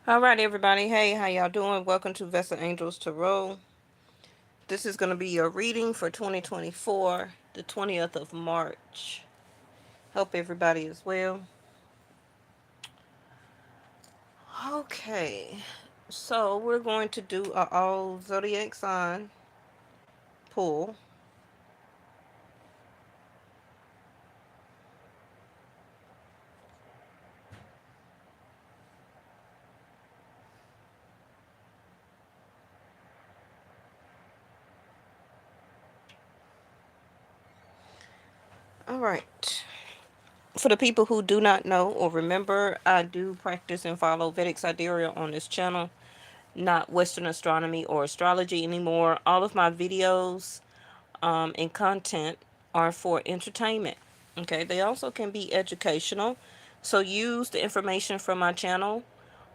All right, everybody. Hey, how y'all doing? Welcome to Vessel Angels Tarot. This is going to be your reading for 2024, the 20th of March. Hope everybody is well. Okay, so we're going to do a all zodiac sign pull. All right. For the people who do not know or remember, I do practice and follow Vedic Sidereal on this channel, not Western astronomy or astrology anymore. All of my videos and content are for entertainment. Okay, they also can be educational. So use the information from my channel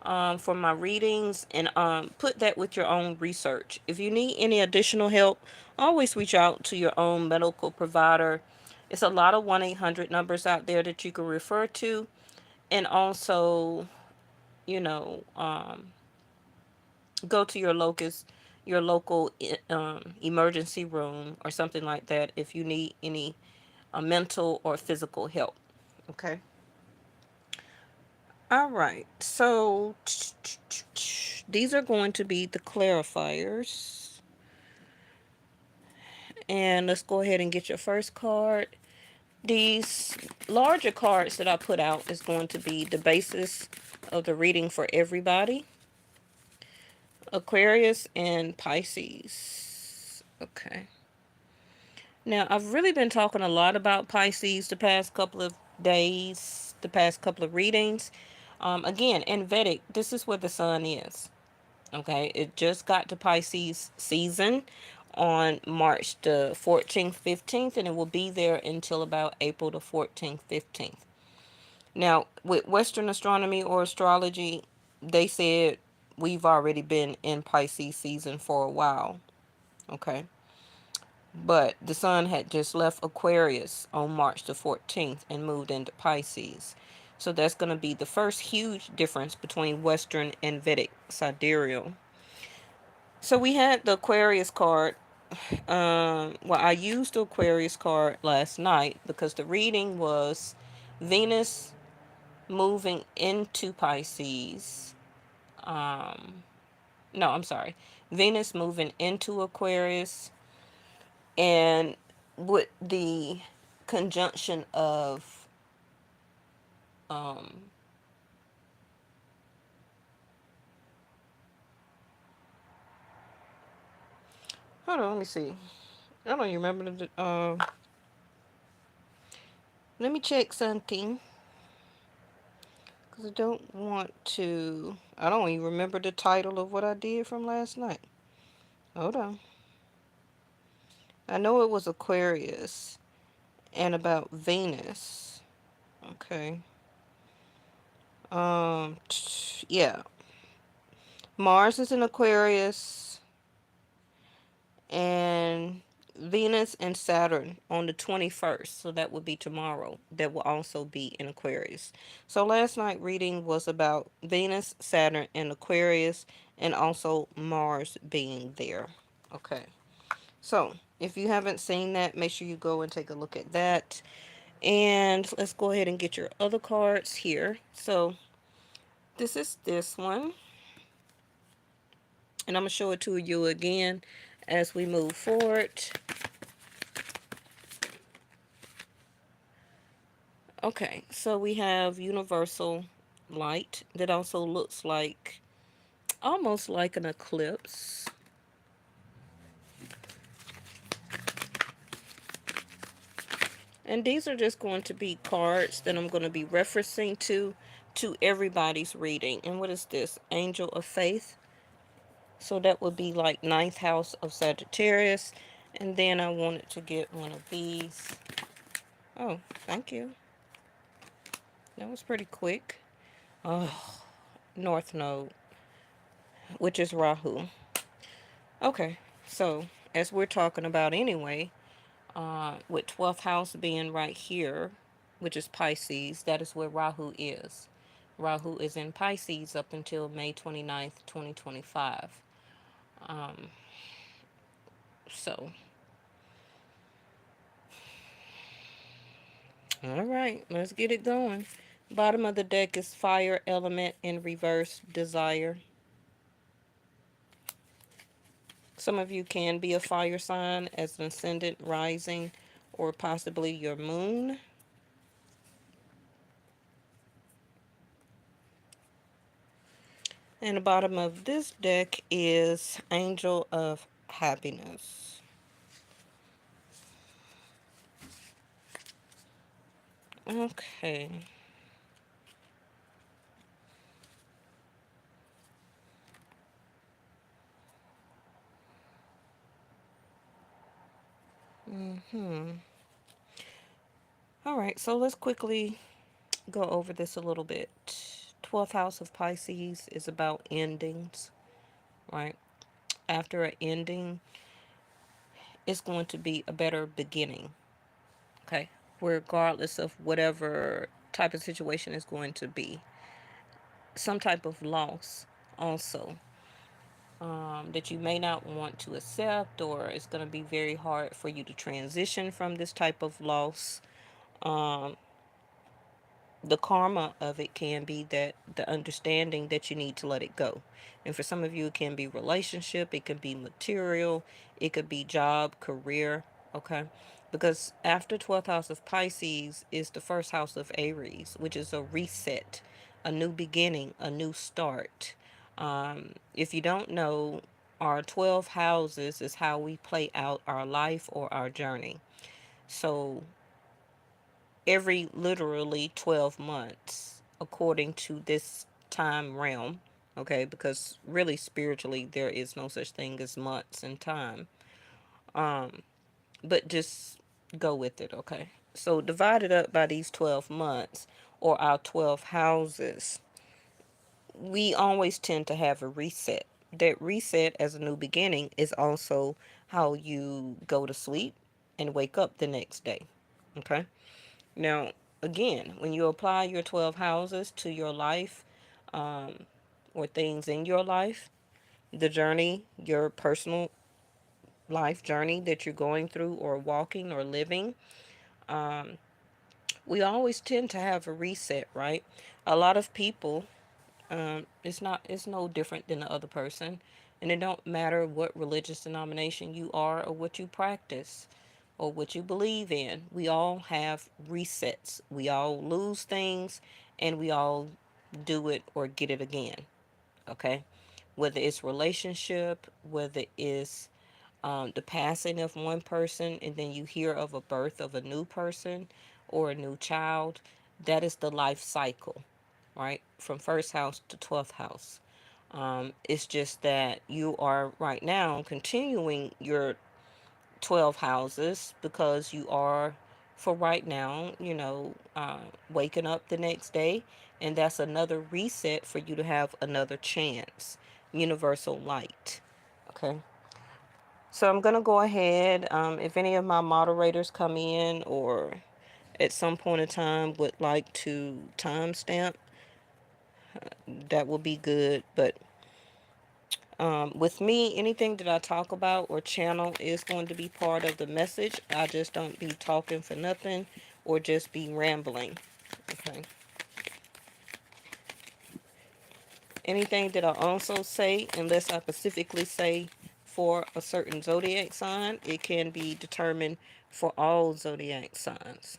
for my readings and put that with your own research. If you need any additional help, always reach out to your own medical provider. It's a lot of 1-800 numbers out there that you can refer to, and also, you know, go to your local emergency room or something like that if you need any mental or physical help. Okay. All right. So these are going to be the clarifiers. And let's go ahead and get your first card. These larger cards that I put out is going to be the basis of the reading for everybody. Aquarius and Pisces. Okay. Now, I've really been talking a lot about Pisces the past couple of days, the past couple of readings. Again, in Vedic, this is where the sun is. Okay, it just got to Pisces season on March the 14th, 15th, and it will be there until about April the 14th, 15th. Now, with Western astronomy or astrology, they said we've already been in Pisces season for a while. Okay. But the sun had just left Aquarius on March the 14th and moved into Pisces. So that's going to be the first huge difference between Western and Vedic sidereal. So we had the Aquarius card. Well, I used the Aquarius card last night because the reading was Venus moving into Pisces. No, I'm sorry. Venus moving into Aquarius, and with the conjunction of um hold on, let me see. I don't even remember the let me check something because I don't even remember the title of what I did from last night. Hold on. I know it was Aquarius and about Venus. Okay. Yeah. Mars is in Aquarius, and Venus and Saturn on the 21st. So that would be tomorrow. That will also be in Aquarius. So last night reading was about Venus, Saturn, and Aquarius, and also Mars being there. Okay. So if you haven't seen that, make sure you go and take a look at that. And let's go ahead and get your other cards here. So this is this one. And I'm going to show it to you again as we move forward. Okay, so we have universal light that also looks like almost like an eclipse. And these are just going to be cards that I'm going to be referencing to everybody's reading. And what is this? Angel of Faith. So that would be like ninth house of Sagittarius. And then I wanted to get one of these. Oh, thank you. That was pretty quick. Oh, North Node, which is Rahu. Okay, so as we're talking about anyway, with 12th house being right here, which is Pisces, that is where Rahu is. Rahu is in Pisces up until May 29th, 2025. Um, so, all right, let's get it going. Bottom of the deck is fire element in reverse, desire. Some of you can be a fire sign as an ascendant, rising, or possibly your moon. And the bottom of this deck is angel of happiness. Okay. Hmm. All right, so let's quickly go over this a little bit. 12th house of Pisces is about endings, right? After an ending, it's going to be a better beginning, okay? Regardless of whatever type of situation is going to be. Some type of loss, also, that you may not want to accept, or it's going to be very hard for you to transition from this type of loss. Um, the karma of it can be that the understanding that you need to let it go. And for some of you, it can be relationship, it could be material, it could be job, career, okay? Because after 12th house of Pisces is the first house of Aries, which is a reset, a new beginning, a new start. If you don't know, our 12 houses is how we play out our life or our journey. So every literally 12 months according to this time realm, okay? Because really spiritually there is no such thing as months and time. um but just go with it, okay? So divided up by these 12 months, or our 12 houses, we always tend to have a reset. That reset as a new beginning is also how you go to sleep and wake up the next day, okay? Now, again, when you apply your 12 houses to your life, um, or things in your life, the journey, your personal life journey that you're going through or walking or living, um, we always tend to have a reset, right? A lot of people, it's no different than the other person, and it don't matter what religious denomination you are or what you practice or what you believe in. We all have resets. We all lose things, and we all do it or get it again, okay? Whether it's relationship, whether it's the passing of one person and then you hear of a birth of a new person or a new child, that is the life cycle, right? From first house to 12th house. It's just that you are right now continuing your 12 houses because you are, for right now, waking up the next day. And that's another reset for you to have another chance. Universal light. Okay. So I'm going to go ahead. If any of my moderators come in or at some point in time would like to timestamp, that will be good. But with me, anything that I talk about or channel is going to be part of the message. I just don't be talking for nothing or just be rambling. Okay. Anything that I also say, unless I specifically say for a certain zodiac sign, it can be determined for all zodiac signs.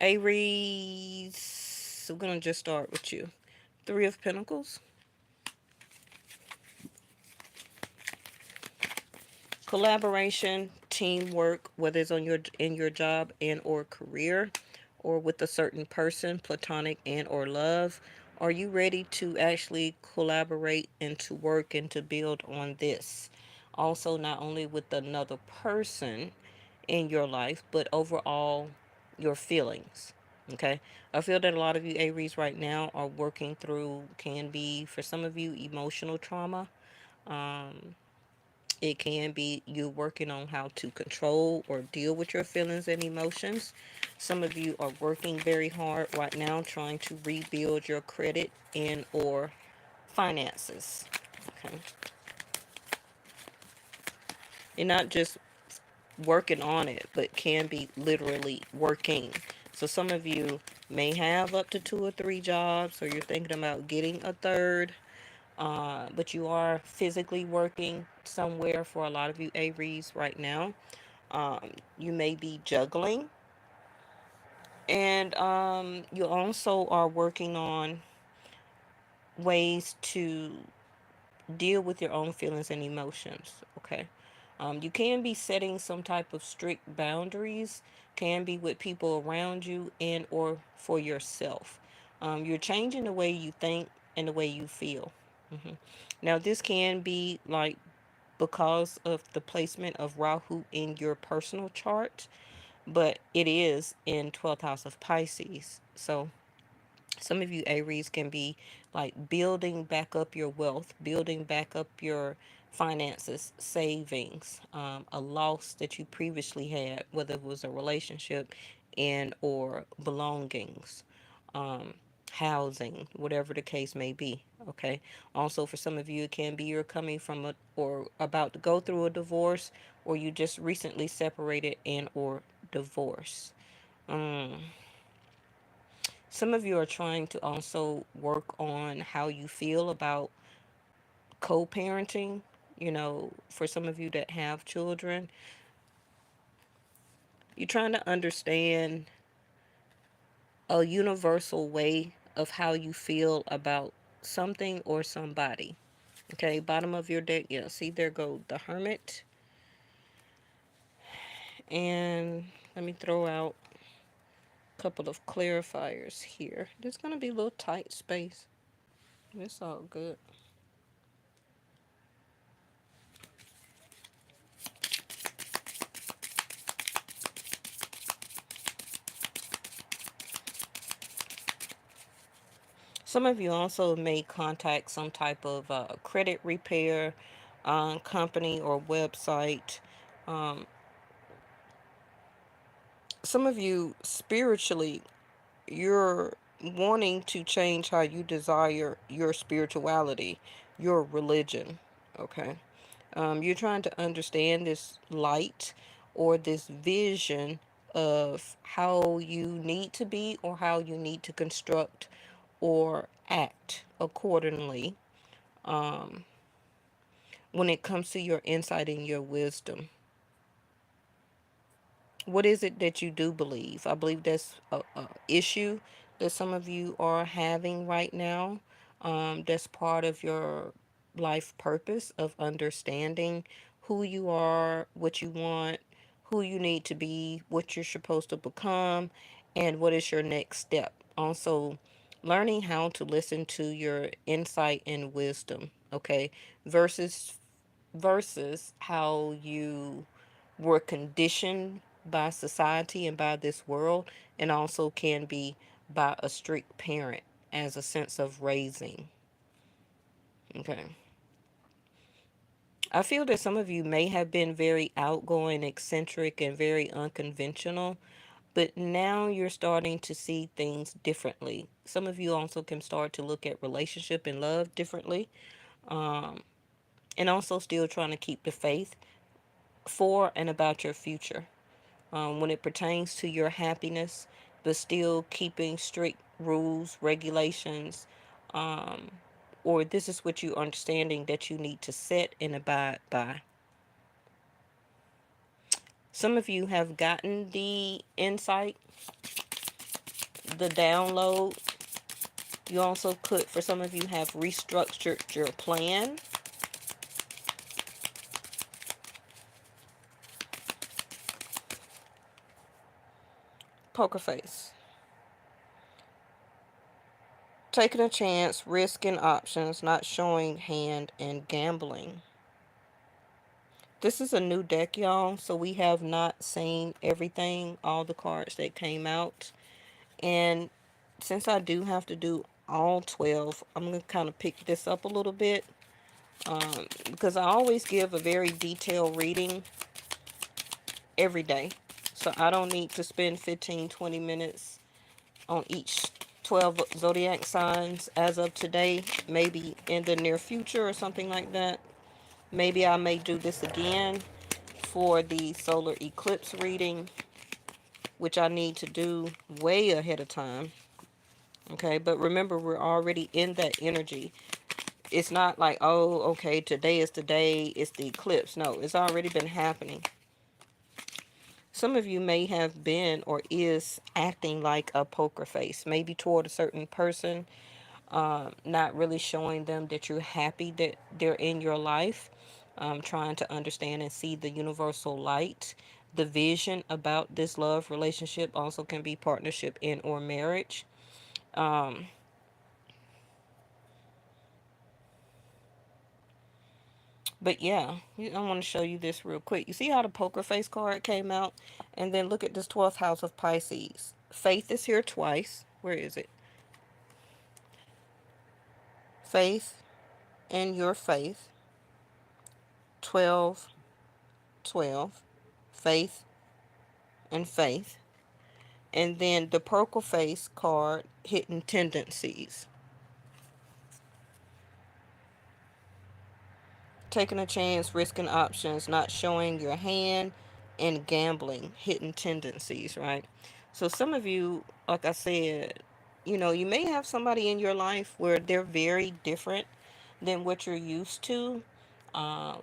Aries, so we're going to just start with you. Three of Pentacles. Collaboration, teamwork, whether it's on your in your job and or career, or with a certain person, platonic and or love. Are you ready to actually collaborate and to work and to build on this? Also, not only with another person in your life, but overall your feelings. Okay. I feel that a lot of you Aries right now are working through, can be for some of you, emotional trauma. Um, It can be you working on how to control or deal with your feelings and emotions. Some of you are working very hard right now trying to rebuild your credit and or finances. Okay. You're not just working on it, but can be literally working. So some of you may have up to 2 or 3 jobs, or you're thinking about getting a third, but you are physically working somewhere for a lot of you Aries right now. You may be juggling, and you also are working on ways to deal with your own feelings and emotions. Okay. You can be setting some type of strict boundaries, can be with people around you and or for yourself. You're changing the way you think and the way you feel. hmm Now, this can be like because of the placement of Rahu in your personal chart, but it is in 12th house of Pisces. So some of you Aries can be like building back up your wealth, building back up your finances, savings, a loss that you previously had, whether it was a relationship and or belongings, um, housing, whatever the case may be. Okay. Also, for some of you, it can be you're coming from a or about to go through a divorce, or you just recently separated and or divorce. Um, some of you are trying to also work on how you feel about co parenting. For some of you that have children, you're trying to understand a universal way of how you feel about something or somebody. Okay, bottom of your deck, yeah, see there go the Hermit. And let me throw out a couple of clarifiers here. There's going to be a little tight space. It's all good. Some of you also may contact some type of credit repair company or website. Um, some of you spiritually, you're wanting to change how you desire your spirituality, your religion. Okay. You're trying to understand this light or this vision of how you need to be or how you need to construct or act accordingly um, when it comes to your insight and your wisdom. What is it that you do believe? I believe that's a issue that some of you are having right now. That's part of your life purpose of understanding who you are, what you want, who you need to be, what you're supposed to become, and what is your next step. Also, learning how to listen to your insight and wisdom, okay, versus how you were conditioned by society and by this world, and also can be by a strict parent as a sense of raising. Okay. I feel that some of you may have been very outgoing, eccentric, and very unconventional, but now you're starting to see things differently. Some of you also can start to look at relationship and love differently, um, and also still trying to keep the faith for and about your future. When it pertains to your happiness, but still keeping strict rules, regulations, um, or this is what you understanding that you need to set and abide by. Some of you have gotten the insight, the download. You also could, for some of you, have restructured your plan. Poker face. Taking a chance, risking options, not showing hand, and gambling. This is a new deck, y'all, so we have not seen everything, all the cards that came out. And since I do have to do all 12, I'm going to kind of pick this up a little bit. because I always give a very detailed reading every day. So I don't need to spend 15, 20 minutes on each 12 zodiac signs as of today, maybe in the near future or something like that. Maybe I may do this again for the solar eclipse reading, which I need to do way ahead of time. Okay, but remember, we're already in that energy. It's not like, oh, okay, today is the day, it's the eclipse. No, it's already been happening. Some of you may have been or is acting like a poker face, maybe toward a certain person, not really showing them that you're happy that they're in your life, trying to understand and see the universal light. The vision about this love relationship also can be partnership in or marriage. Um, but yeah, I want to show you this real quick. You see how the poker face card came out? And then look at this 12th house of Pisces. Faith is here twice. Where is it? Faith and your faith. 12, 12. Faith and faith. And then the poker face card, hidden tendencies. Taking a chance, risking options, not showing your hand, and gambling, hidden tendencies, right? So some of you, like I said, you may have somebody in your life where they're very different than what you're used to,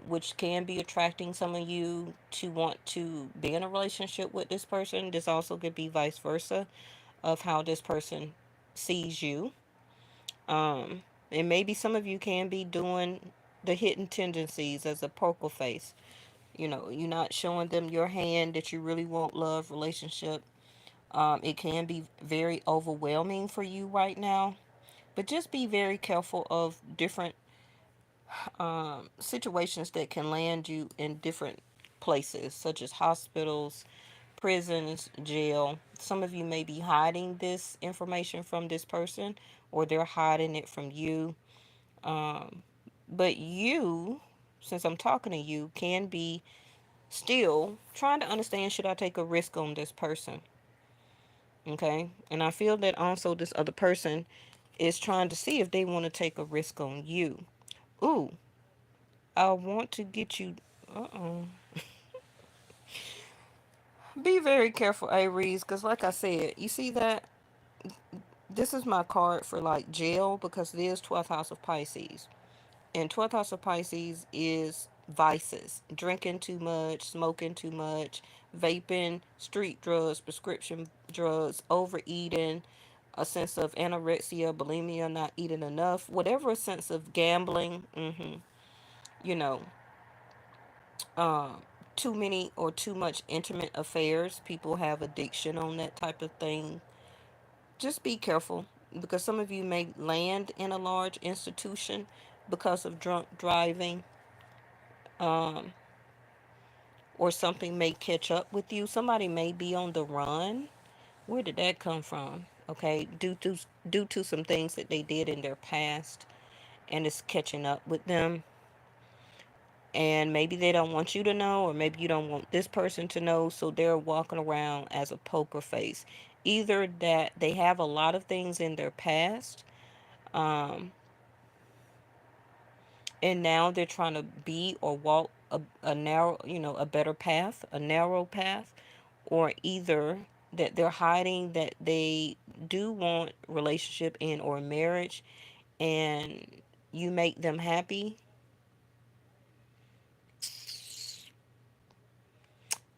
which can be attracting some of you to want to be in a relationship with this person. This also could be vice versa of how this person sees you. Um, and maybe some of you can be doing the hidden tendencies as a poker face. You're not showing them your hand that you really want love, relationship. It can be very overwhelming for you right now. But just be very careful of different situations that can land you in different places, such as hospitals, prisons, jail. Some of you may be hiding this information from this person, or they're hiding it from you. Um, but you, since I'm talking to you, can be still trying to understand, should I take a risk on this person? Okay. And I feel that also this other person is trying to see if they want to take a risk on you. Ooh, I want to get you. Uh oh. Be very careful, Aries, because like I said, you see that this is my card for like jail because it is 12th house of Pisces. And 12th house of Pisces is vices, drinking too much, smoking too much, vaping, street drugs, prescription drugs, overeating, a sense of anorexia, bulimia, not eating enough, whatever sense of gambling, you know, um, too many or too much intimate affairs. People have addiction on that type of thing. Just be careful because some of you may land in a large institution because of drunk driving, um, or something may catch up with you. Somebody may be on the run. Where did that come from? Okay, due to some things that they did in their past, and it's catching up with them. And maybe they don't want you to know, or maybe you don't want this person to know, so they're walking around as a poker face. Either that they have a lot of things in their past, um, and now they're trying to be or walk a narrow, a better path, a narrow path, or either that they're hiding that they do want relationship in or marriage, and you make them happy.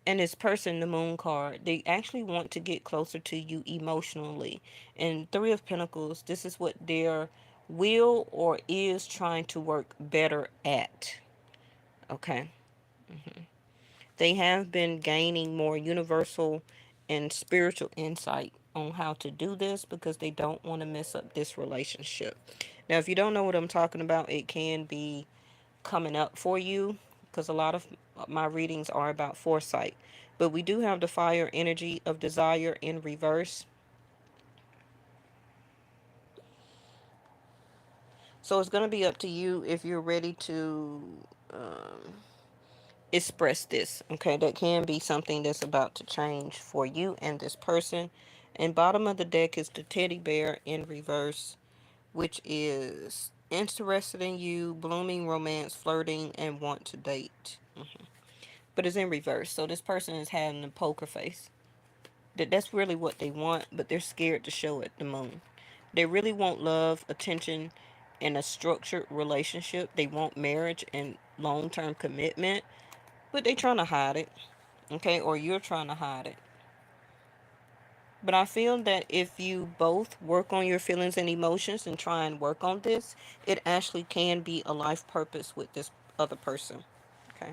And this person, the moon card, they actually want to get closer to you emotionally. And three of pentacles, this is what their will or is trying to work better at. Okay. They have been gaining more universal and spiritual insight on how to do this because they don't want to mess up this relationship. Now, if you don't know what I'm talking about, it can be coming up for you because a lot of my readings are about foresight. But we do have the fire energy of desire in reverse. So it's going to be up to you if you're ready to um, express this. Okay, that can be something that's about to change for you and this person. And bottom of the deck is the teddy bear in reverse, which is interested in you, blooming romance, flirting, and want to date. But it's in reverse. So this person is having a poker face. That's really what they want, but they're scared to show it the moon. They really want love, attention, and a structured relationship. They want marriage and long-term commitment, but they trying to hide it. Okay, or you're trying to hide it. But I feel that if you both work on your feelings and emotions and try and work on this, it actually can be a life purpose with this other person. Okay.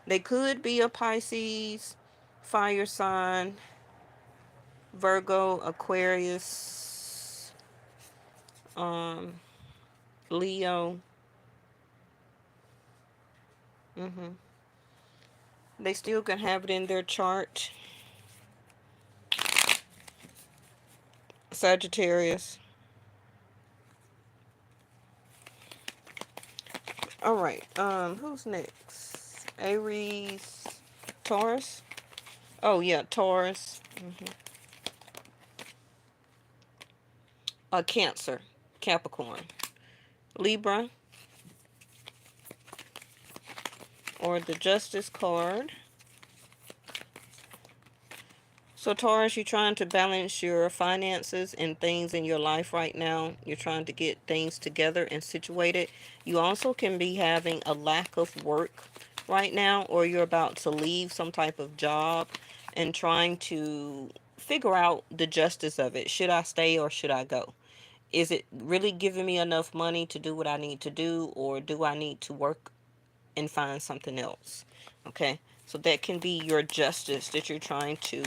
They could be a Pisces, fire sign, Virgo, Aquarius, um, Leo. They still can have it in their chart. Sagittarius. All right. Who's next? Aries, Taurus. Oh yeah, Taurus. Cancer, Capricorn, Libra, or the Justice card. So Taurus, you're trying to balance your finances and things in your life right now. You're trying to get things together and situated. You also can be having a lack of work right now, or you're about to leave some type of job and trying to figure out the justice of it. Should I stay or should I go? Is it really giving me enough money to do what I need to do, or do I need to work and find something else? Okay, so that can be your justice that you're trying to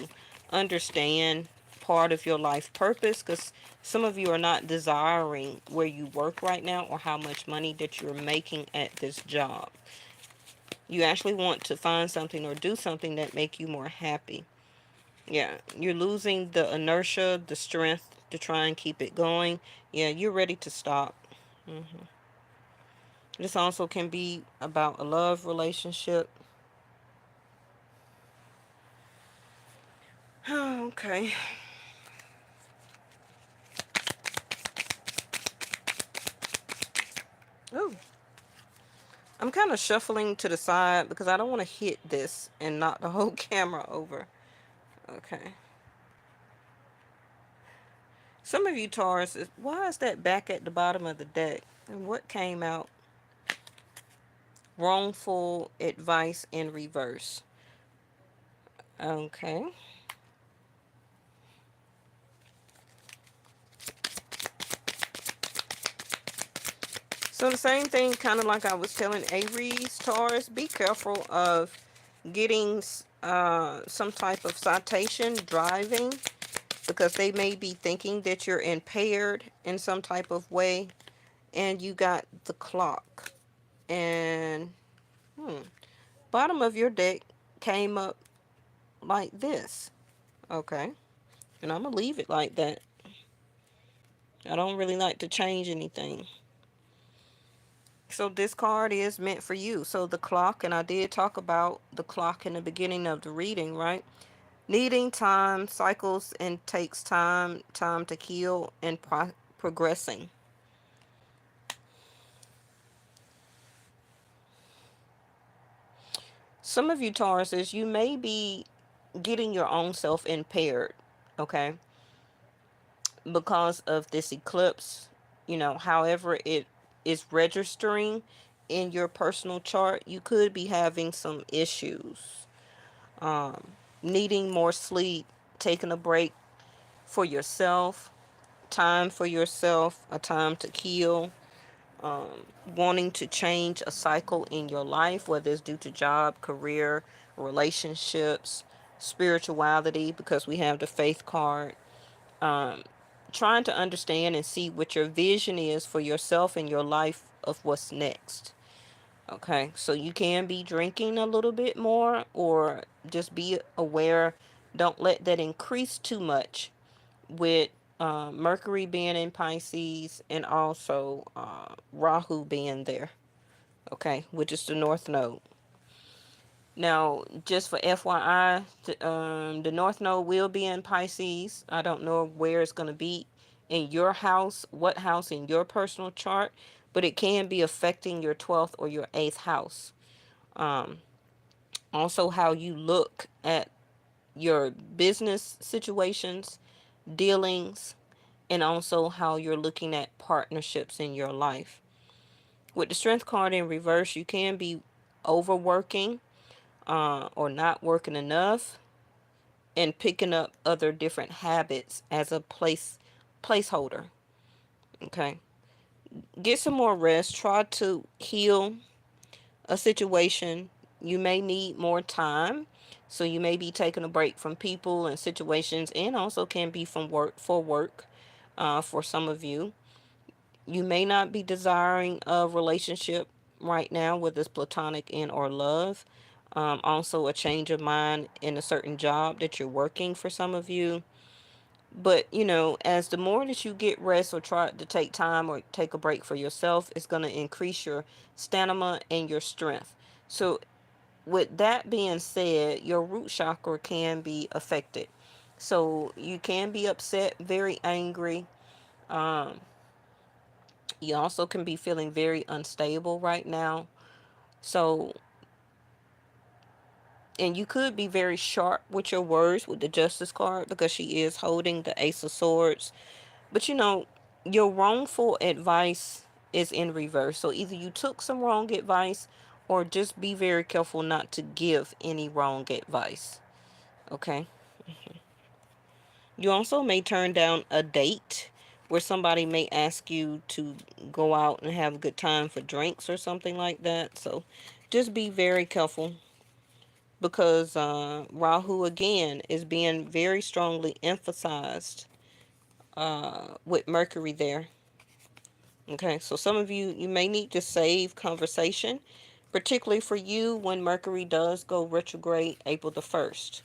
understand, part of your life purpose, because some of you are not desiring where you work right now or how much money that you're making at this job. You actually want to find something or do something that make you more happy. Yeah, you're losing the inertia, the strength to try and keep it going. Yeah, you're ready to stop. This also can be about a love relationship. Okay. Oh, I'm kind of shuffling to the side because I don't want to hit this and knock the whole camera over. Okay. Some of you Taurus, why is that back at the bottom of the deck? And what came out? Wrongful advice in reverse. Okay. So the same thing, kind of like I was telling Aries, Taurus, be careful of getting some type of citation driving, because they may be thinking that you're impaired in some type of way. And you got the clock. And bottom of your deck came up like this. Okay. And I'm going to leave it like that. I don't really like to change anything. So this card is meant for you. So the clock, and I did talk about the clock in the beginning of the reading, right? Needing time, cycles, and takes time to heal, and progressing. Some of you Tauruses, you may be getting your own self impaired, okay, because of this eclipse. However it is registering in your personal chart, you could be having some issues, needing more sleep, taking a break for yourself, time for yourself, a time to heal, wanting to change a cycle in your life, whether it's due to job, career, relationships, spirituality, because we have the faith card. Trying to understand and see what your vision is for yourself and your life of what's next. Okay, so you can be drinking a little bit more, or just be aware. Don't let that increase too much with Mercury being in Pisces, and also Rahu being there, okay, which is the North Node. Now, just for FYI, the North Node will be in Pisces. I don't know where it's going to be in your house, what house in your personal chart, but it can be affecting your 12th or your 8th house. Um, Also, how you look at your business situations, dealings, and also how you're looking at partnerships in your life. With the Strength card in reverse, you can be overworking or not working enough and picking up other different habits as a placeholder. Okay. Get some more rest. Try to heal a situation. You may need more time. So you may be taking a break from people and situations, and also can be from work for some of you. You may not be desiring a relationship right now, whether it's platonic and or love. Also a change of mind in a certain job that you're working for some of you. But, as the more that you get rest or try to take time or take a break for yourself, it's going to increase your stamina and your strength. So, with that being said, your root chakra can be affected. So, you can be upset, very angry. Um, you also can be feeling very unstable right now. So, and you could be very sharp with your words with the Justice card because she is holding the Ace of Swords. But your wrongful advice is in reverse. So either you took some wrong advice or just be very careful not to give any wrong advice. Okay. You also may turn down a date where somebody may ask you to go out and have a good time for drinks or something like that. So just be very careful because Rahu again is being very strongly emphasized with Mercury there. Okay, so some of you may need to save conversation, particularly for you when Mercury does go retrograde April the 1st.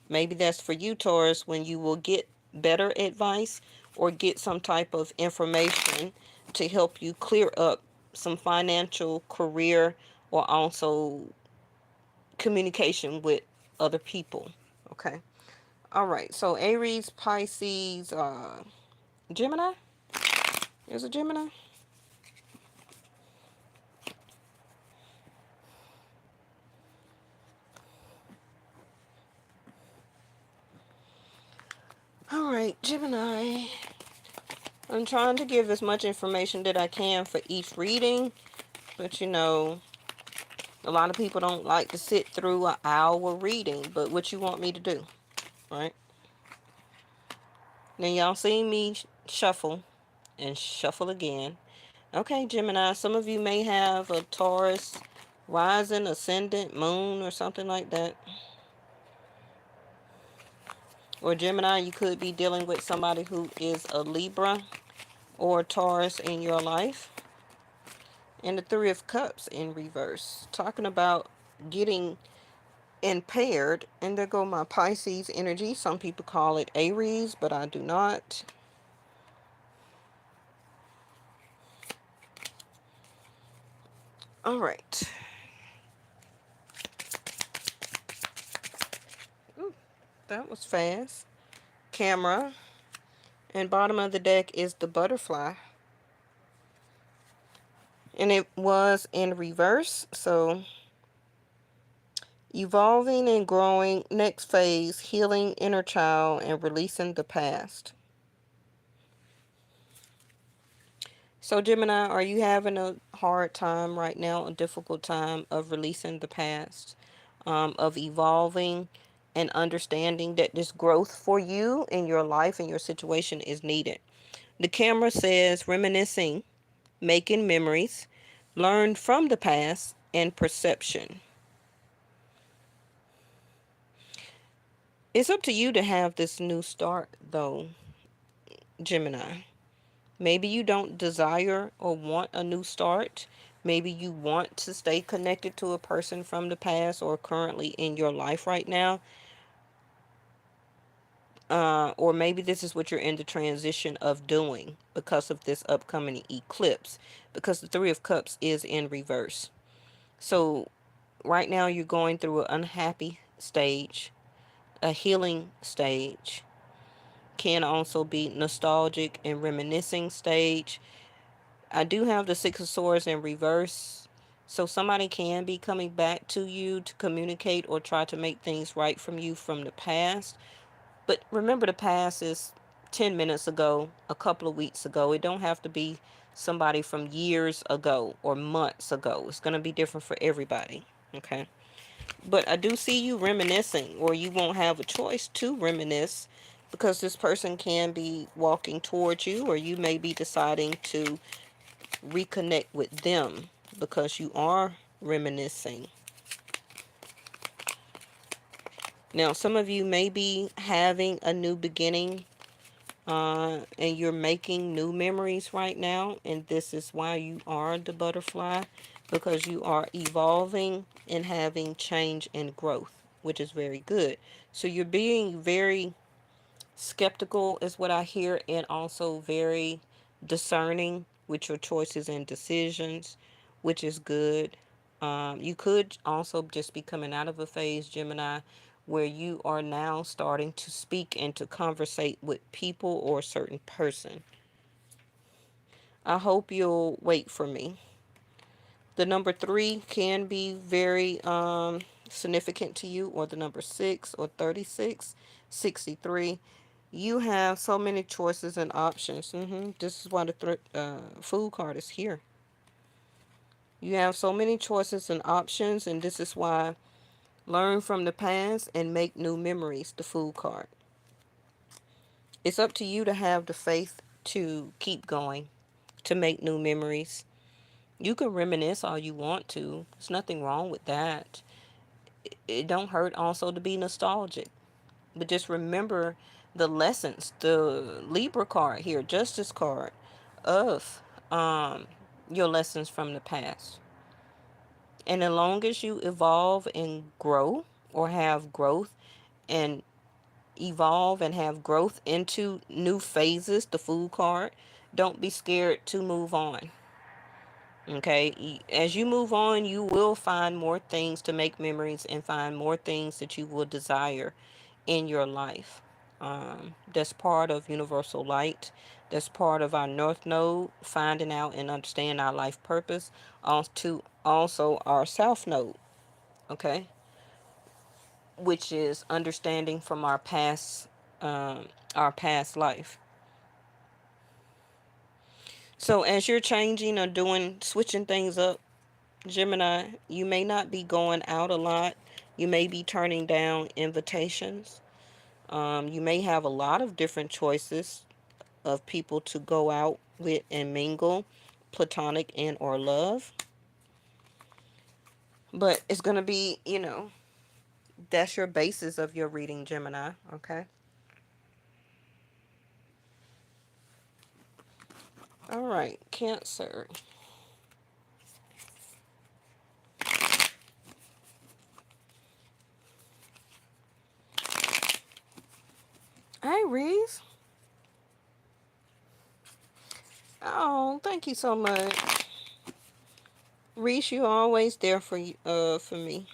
Maybe that's for you, Taurus, when you will get better advice or get some type of information to help you clear up some financial, career, or also communication with other people. Okay. All right. So Aries, Pisces, Gemini. Is it Gemini? All right, Gemini. I'm trying to give as much information that I can for each reading, but a lot of people don't like to sit through an hour reading, but what you want me to do, right? Now, y'all seen me shuffle and shuffle again. Okay, Gemini, some of you may have a Taurus rising, ascendant, moon, or something like that. Or Gemini, you could be dealing with somebody who is a Libra or Taurus in your life. And the Three of Cups in reverse, talking about getting impaired. And there go my Pisces energy. Some people call it Aries, but I do not. All right. Ooh, that was fast. Camera. And bottom of the deck is the butterfly. And it was in reverse. So evolving and growing, next phase, healing inner child and releasing the past. So Gemini, are you having a hard time right now, a difficult time of releasing the past, of evolving and understanding that this growth for you in your life and your situation is needed? The camera says reminiscing, making memories, learn from the past, and perception. It's up to you to have this new start, though, Gemini. Maybe you don't desire or want a new start. Maybe you want to stay connected to a person from the past or currently in your life right now. or maybe this is what you're in the transition of doing because of this upcoming eclipse, because the Three of Cups is in reverse. So right now you're going through an unhappy stage, a healing stage, can also be nostalgic and reminiscing stage. I do have the Six of Swords in reverse. So somebody can be coming back to you to communicate or try to make things right from you from the past. But remember, the past is 10 minutes ago, a couple of weeks ago. It don't have to be somebody from years ago or months ago. It's going to be different for everybody. Okay. But I do see you reminiscing, or you won't have a choice to reminisce because this person can be walking towards you, or you may be deciding to reconnect with them because you are reminiscing. Now, some of you may be having a new beginning, and you're making new memories right now, and this is why you are the butterfly, because you are evolving and having change and growth, which is very good. So you're being very skeptical is what I hear, and also very discerning with your choices and decisions, which is good. You could also just be coming out of a phase, Gemini, where you are now starting to speak and to conversate with people or a certain person. I hope you'll wait for me. The number 3 can be very significant to you, or the number 6 or 36, 63. You have so many choices and options. This is why the Fool card is here. You have so many choices and options, and this is why learn from the past and make new memories, the Fool card. It's up to you to have the faith to keep going, to make new memories. You can reminisce all you want to. There's nothing wrong with that. It don't hurt also to be nostalgic. But just remember the lessons, the Libra card here, Justice card, of um, your lessons from the past. And as long as you evolve and grow, or have growth and evolve and have growth into new phases, the Fool card, don't be scared to move on. Okay, as you move on, you will find more things to make memories and find more things that you will desire in your life. That's part of universal light. That's part of our North Node, finding out and understanding our life purpose. Also our South Node, okay, which is understanding from our past life. So as you're changing or switching things up, Gemini, you may not be going out a lot. You may be turning down invitations. You may have a lot of different choices of people to go out with and mingle, platonic and or love. But it's going to be, that's your basis of your reading, Gemini, okay? All right, Cancer. Hey, Reese. Oh, thank you so much. Reese, you're always there for me.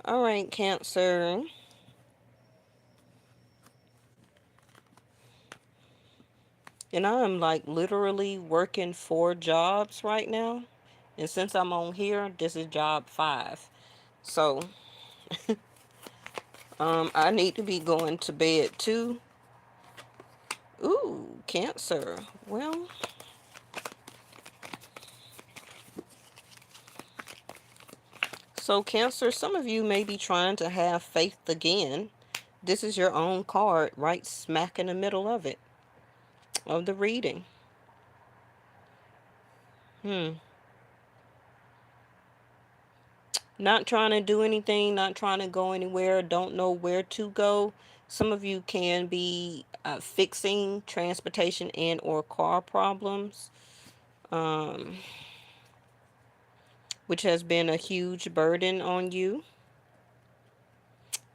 All right, Cancer. And I'm like literally working 4 jobs right now. And since I'm on here, this is job 5. So, I need to be going to bed too. Ooh, Cancer. Well, so Cancer, some of you may be trying to have faith again. This is your own card right smack in the middle of it, of the reading. Hmm. Not trying to do anything, not trying to go anywhere, don't know where to go. Some of you can be fixing transportation and or car problems, um, which has been a huge burden on you.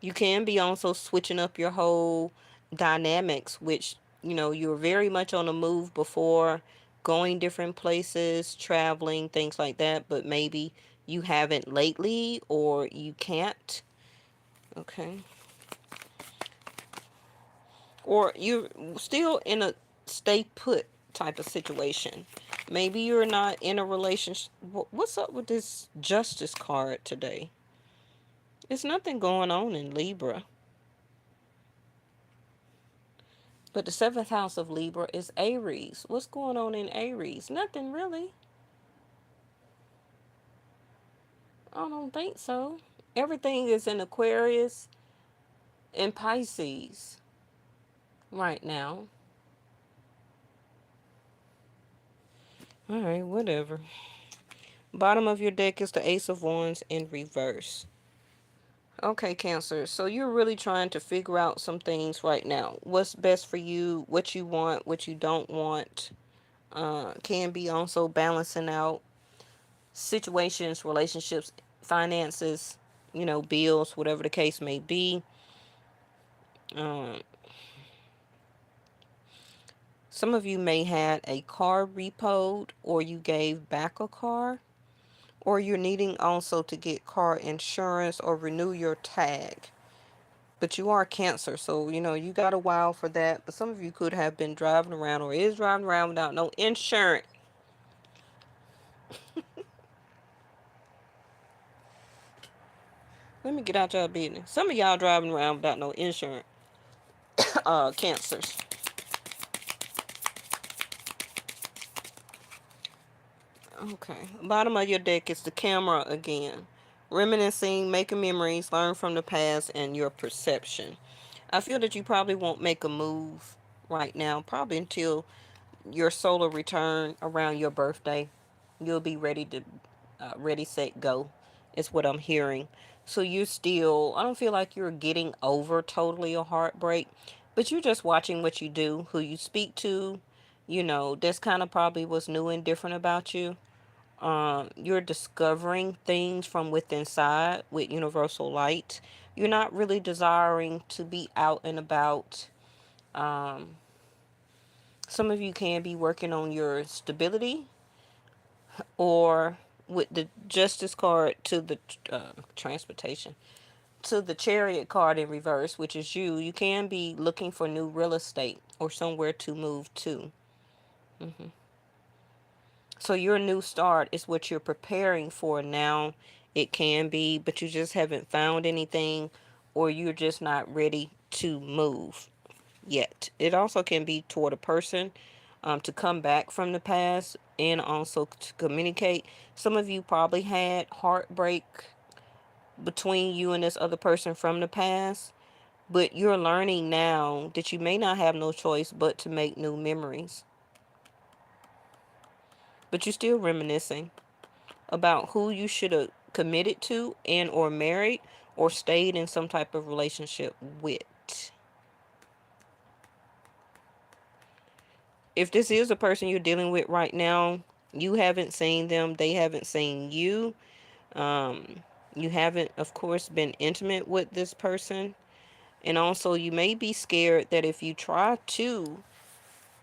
You can be also switching up your whole dynamics, which, you're very much on the move before, going different places, traveling, things like that, but maybe you haven't lately or you can't. Okay. Or you're still in a stay put type of situation. Maybe you're not in a relationship. What's up with this justice card today? There's nothing going on in Libra. But the seventh house of Libra is Aries. What's going on in Aries? Nothing really. I don't think so. Everything is in Aquarius and Pisces right now. All right, whatever. Bottom of your deck is the Ace of Wands in reverse. Okay, Cancer. So you're really trying to figure out some things right now. What's best for you, what you want, what you don't want. Can be also balancing out situations, relationships, finances, bills, whatever the case may be. Um, some of you may had a car repoed, or you gave back a car, or you're needing also to get car insurance or renew your tag. But you are Cancer, so you got a while for that. But some of you could have been driving around or is driving around without no insurance. Let me get out y'all business. Some of y'all driving around without no insurance. Cancers. Okay. Bottom of your deck is the Camera again. Reminiscing, making memories, learn from the past, and your perception. I feel that you probably won't make a move right now, probably until your solar return around your birthday. You'll be ready to, ready, set, go, is what I'm hearing. So you're still, I don't feel like you're getting over totally a heartbreak, but you're just watching what you do, who you speak to. That's kind of probably what's new and different about you. You're discovering things from within inside with universal light. You're not really desiring to be out and about. Um, some of you can be working on your stability, or with the Justice card to the transportation, to the Chariot card in reverse, which is you. You can be looking for new real estate or somewhere to move to. hmm So your new start is what you're preparing for now. It can be, but you just haven't found anything, or you're just not ready to move yet. It also can be toward a person, to come back from the past and also to communicate. Some of you probably had heartbreak between you and this other person from the past, but you're learning now that you may not have no choice but to make new memories. But you're still reminiscing about who you should have committed to and or married or stayed in some type of relationship with. If this is a person you're dealing with right now, you haven't seen them, they haven't seen you. Um, you haven't, of course, been intimate with this person. And also, you may be scared that if you try to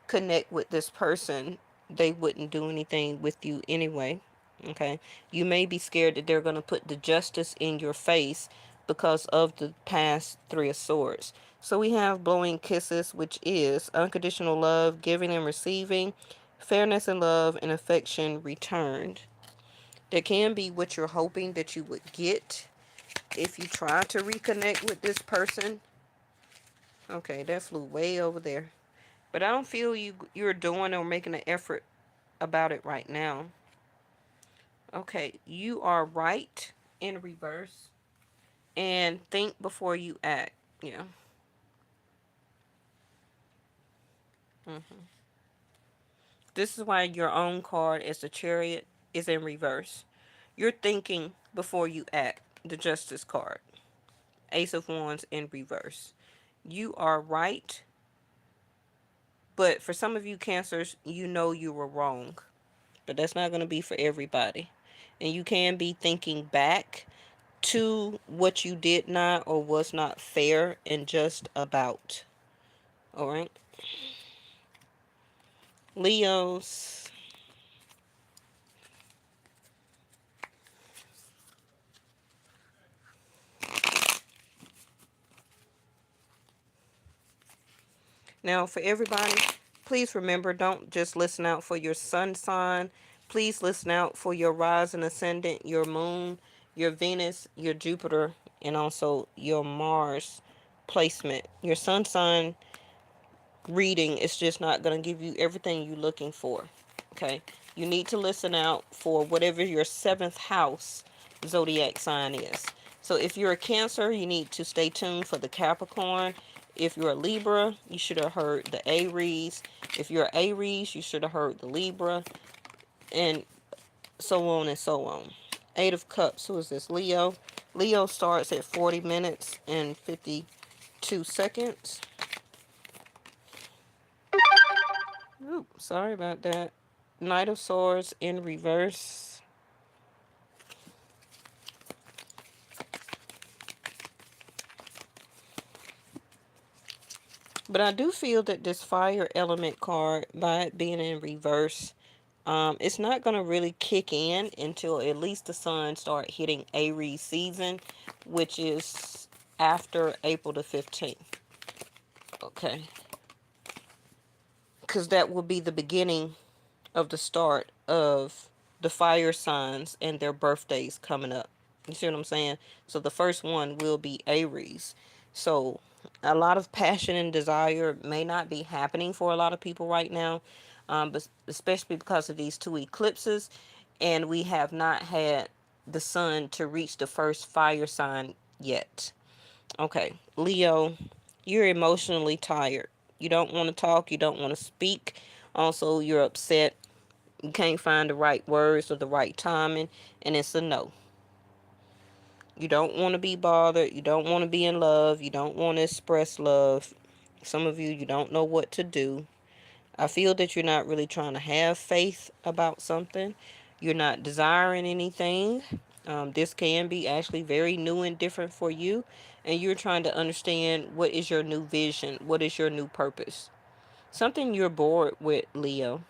connect with this person, they wouldn't do anything with you anyway. Okay. You may be scared that they're going to put the justice in your face because of the past Three of Swords. So we have blowing kisses, which is unconditional love, giving and receiving, fairness and love, and affection returned. That can be what you're hoping that you would get if you try to reconnect with this person. Okay, that flew way over there. But I don't feel you're doing or making an effort about it right now. Okay, you are right in reverse. And think before you act. Yeah. hmm This is why your own card as the Chariot is in reverse. You're thinking before you act. The Justice card. Ace of Wands in reverse. You are right. But for some of you Cancers, you know you were wrong. But that's not going to be for everybody. And you can be thinking back to what you did not or was not fair and just about. All right. Leos. Now, for everybody, please remember, don't just listen out for your sun sign. Please listen out for your rising ascendant, your moon, your Venus, your Jupiter, and also your Mars placement. Your sun sign reading is just not going to give you everything you're looking for. Okay? You need to listen out for whatever your seventh house zodiac sign is. So if you're a Cancer, you need to stay tuned for the Capricorn. If you're a Libra, you should have heard the Aries. If you're Aries, you should have heard the Libra, and so on and so on. Eight of Cups, who is this? Leo. Leo starts at 40 minutes and 52 seconds. Ooh, sorry about that. Knight of Swords in reverse. But I do feel that this fire element card, by it being in reverse, it's not going to really kick in until at least the sun start hitting Aries season, which is after April the 15th. Okay. Because that will be the beginning of the start of the fire signs and their birthdays coming up. You see what I'm saying? So the first one will be Aries. So a lot of passion and desire may not be happening for a lot of people right now, but especially because of these two eclipses, and we have not had the sun to reach the first fire sign yet. Okay, Leo, you're emotionally tired. You don't want to talk, you don't want to speak. Also, you're upset. You can't find the right words or the right timing, and it's a no. You don't want to be bothered. You don't want to be in love. You don't want to express love. Some of you don't know what to do. I feel that you're not really trying to have faith about something. You're not desiring anything. This can be actually very new and different for you. And you're trying to understand what is your new vision? What is your new purpose? Something you're bored with, Leo.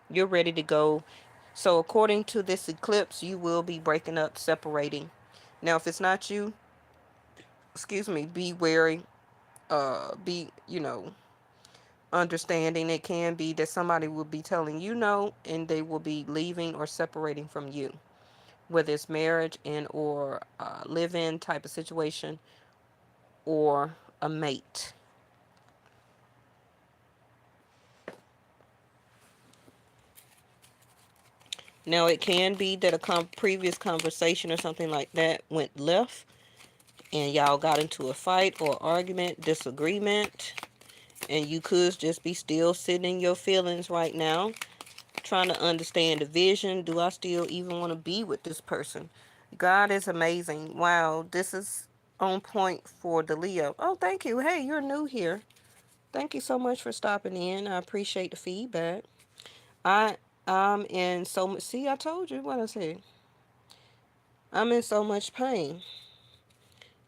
You're ready to go. So according to this eclipse, you will be breaking up, separating. Now, if it's not you, excuse me, be wary. Be, understanding. It can be that somebody will be telling you no, and they will be leaving or separating from you, whether it's marriage and or live-in type of situation or a mate. Now, it can be that a previous conversation or something like that went left, and y'all got into a fight or argument, disagreement, and you could just be still sitting in your feelings right now, trying to understand the vision. Do I still even want to be with this person? God is amazing. Wow, this is on point for the Leo. Oh, thank you. Hey, you're new here. Thank you so much for stopping in. I appreciate the feedback. I I'm in so much. See, I told you what I said. I'm in so much pain.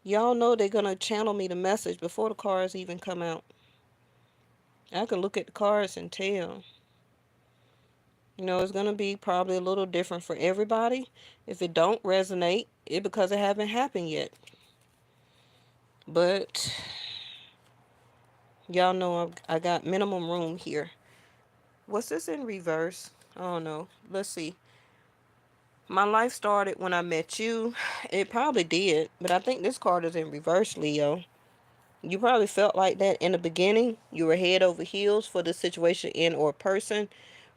Y'all know they're gonna channel me the message before the cards even come out. I can look at the cards and tell. It's gonna be probably a little different for everybody. If it don't resonate, it because it haven't happened yet. But y'all know I got minimum room here. What's this in reverse? I don't know. Let's see. My life started when I met you. It probably did, but I think this card is in reverse, Leo. You probably felt like that in the beginning. You were head over heels for the situation in or person,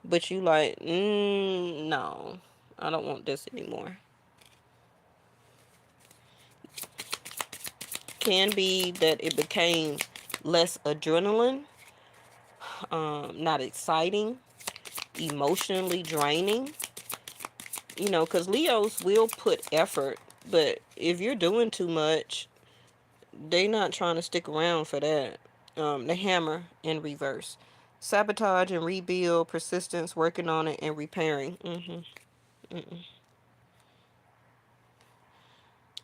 but you like, no, I don't want this anymore. Can be that it became less adrenaline, not exciting, emotionally draining. Because Leos will put effort, but if you're doing too much, they not trying to stick around for that. The hammer in reverse. Sabotage and rebuild, persistence, working on it, and repairing.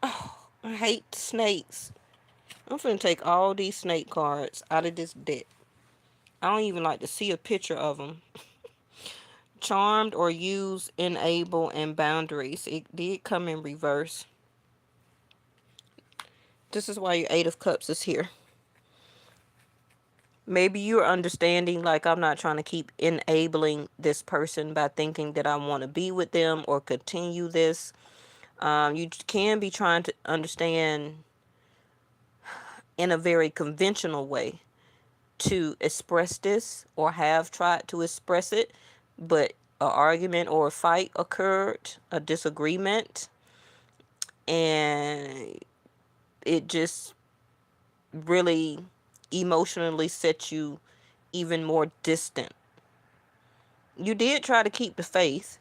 Oh, I hate snakes. I'm finna take all these snake cards out of this deck. I don't even like to see a picture of them. Charmed or use, enable, and boundaries. It did come in reverse. This is why your Eight of Cups is here. Maybe you're understanding, like, I'm not trying to keep enabling this person by thinking that I want to be with them or continue this. You can be trying to understand in a very conventional way to express this or have tried to express it, but an argument or a fight occurred, a disagreement, and it just really emotionally set you even more distant. You did try to keep the faith,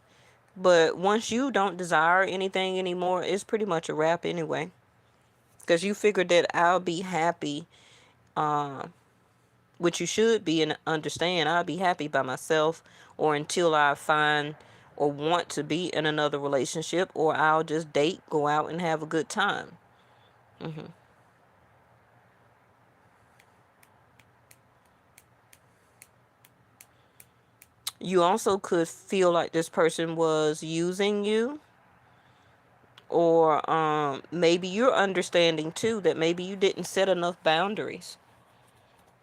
but once you don't desire anything anymore, it's pretty much a wrap anyway. Because you figured that I'll be happy, which you should be and understand. I'll be happy by myself, or until I find or want to be in another relationship, or I'll just date, go out, and have a good time. You also could feel like this person was using you, or maybe you're understanding too that maybe you didn't set enough boundaries.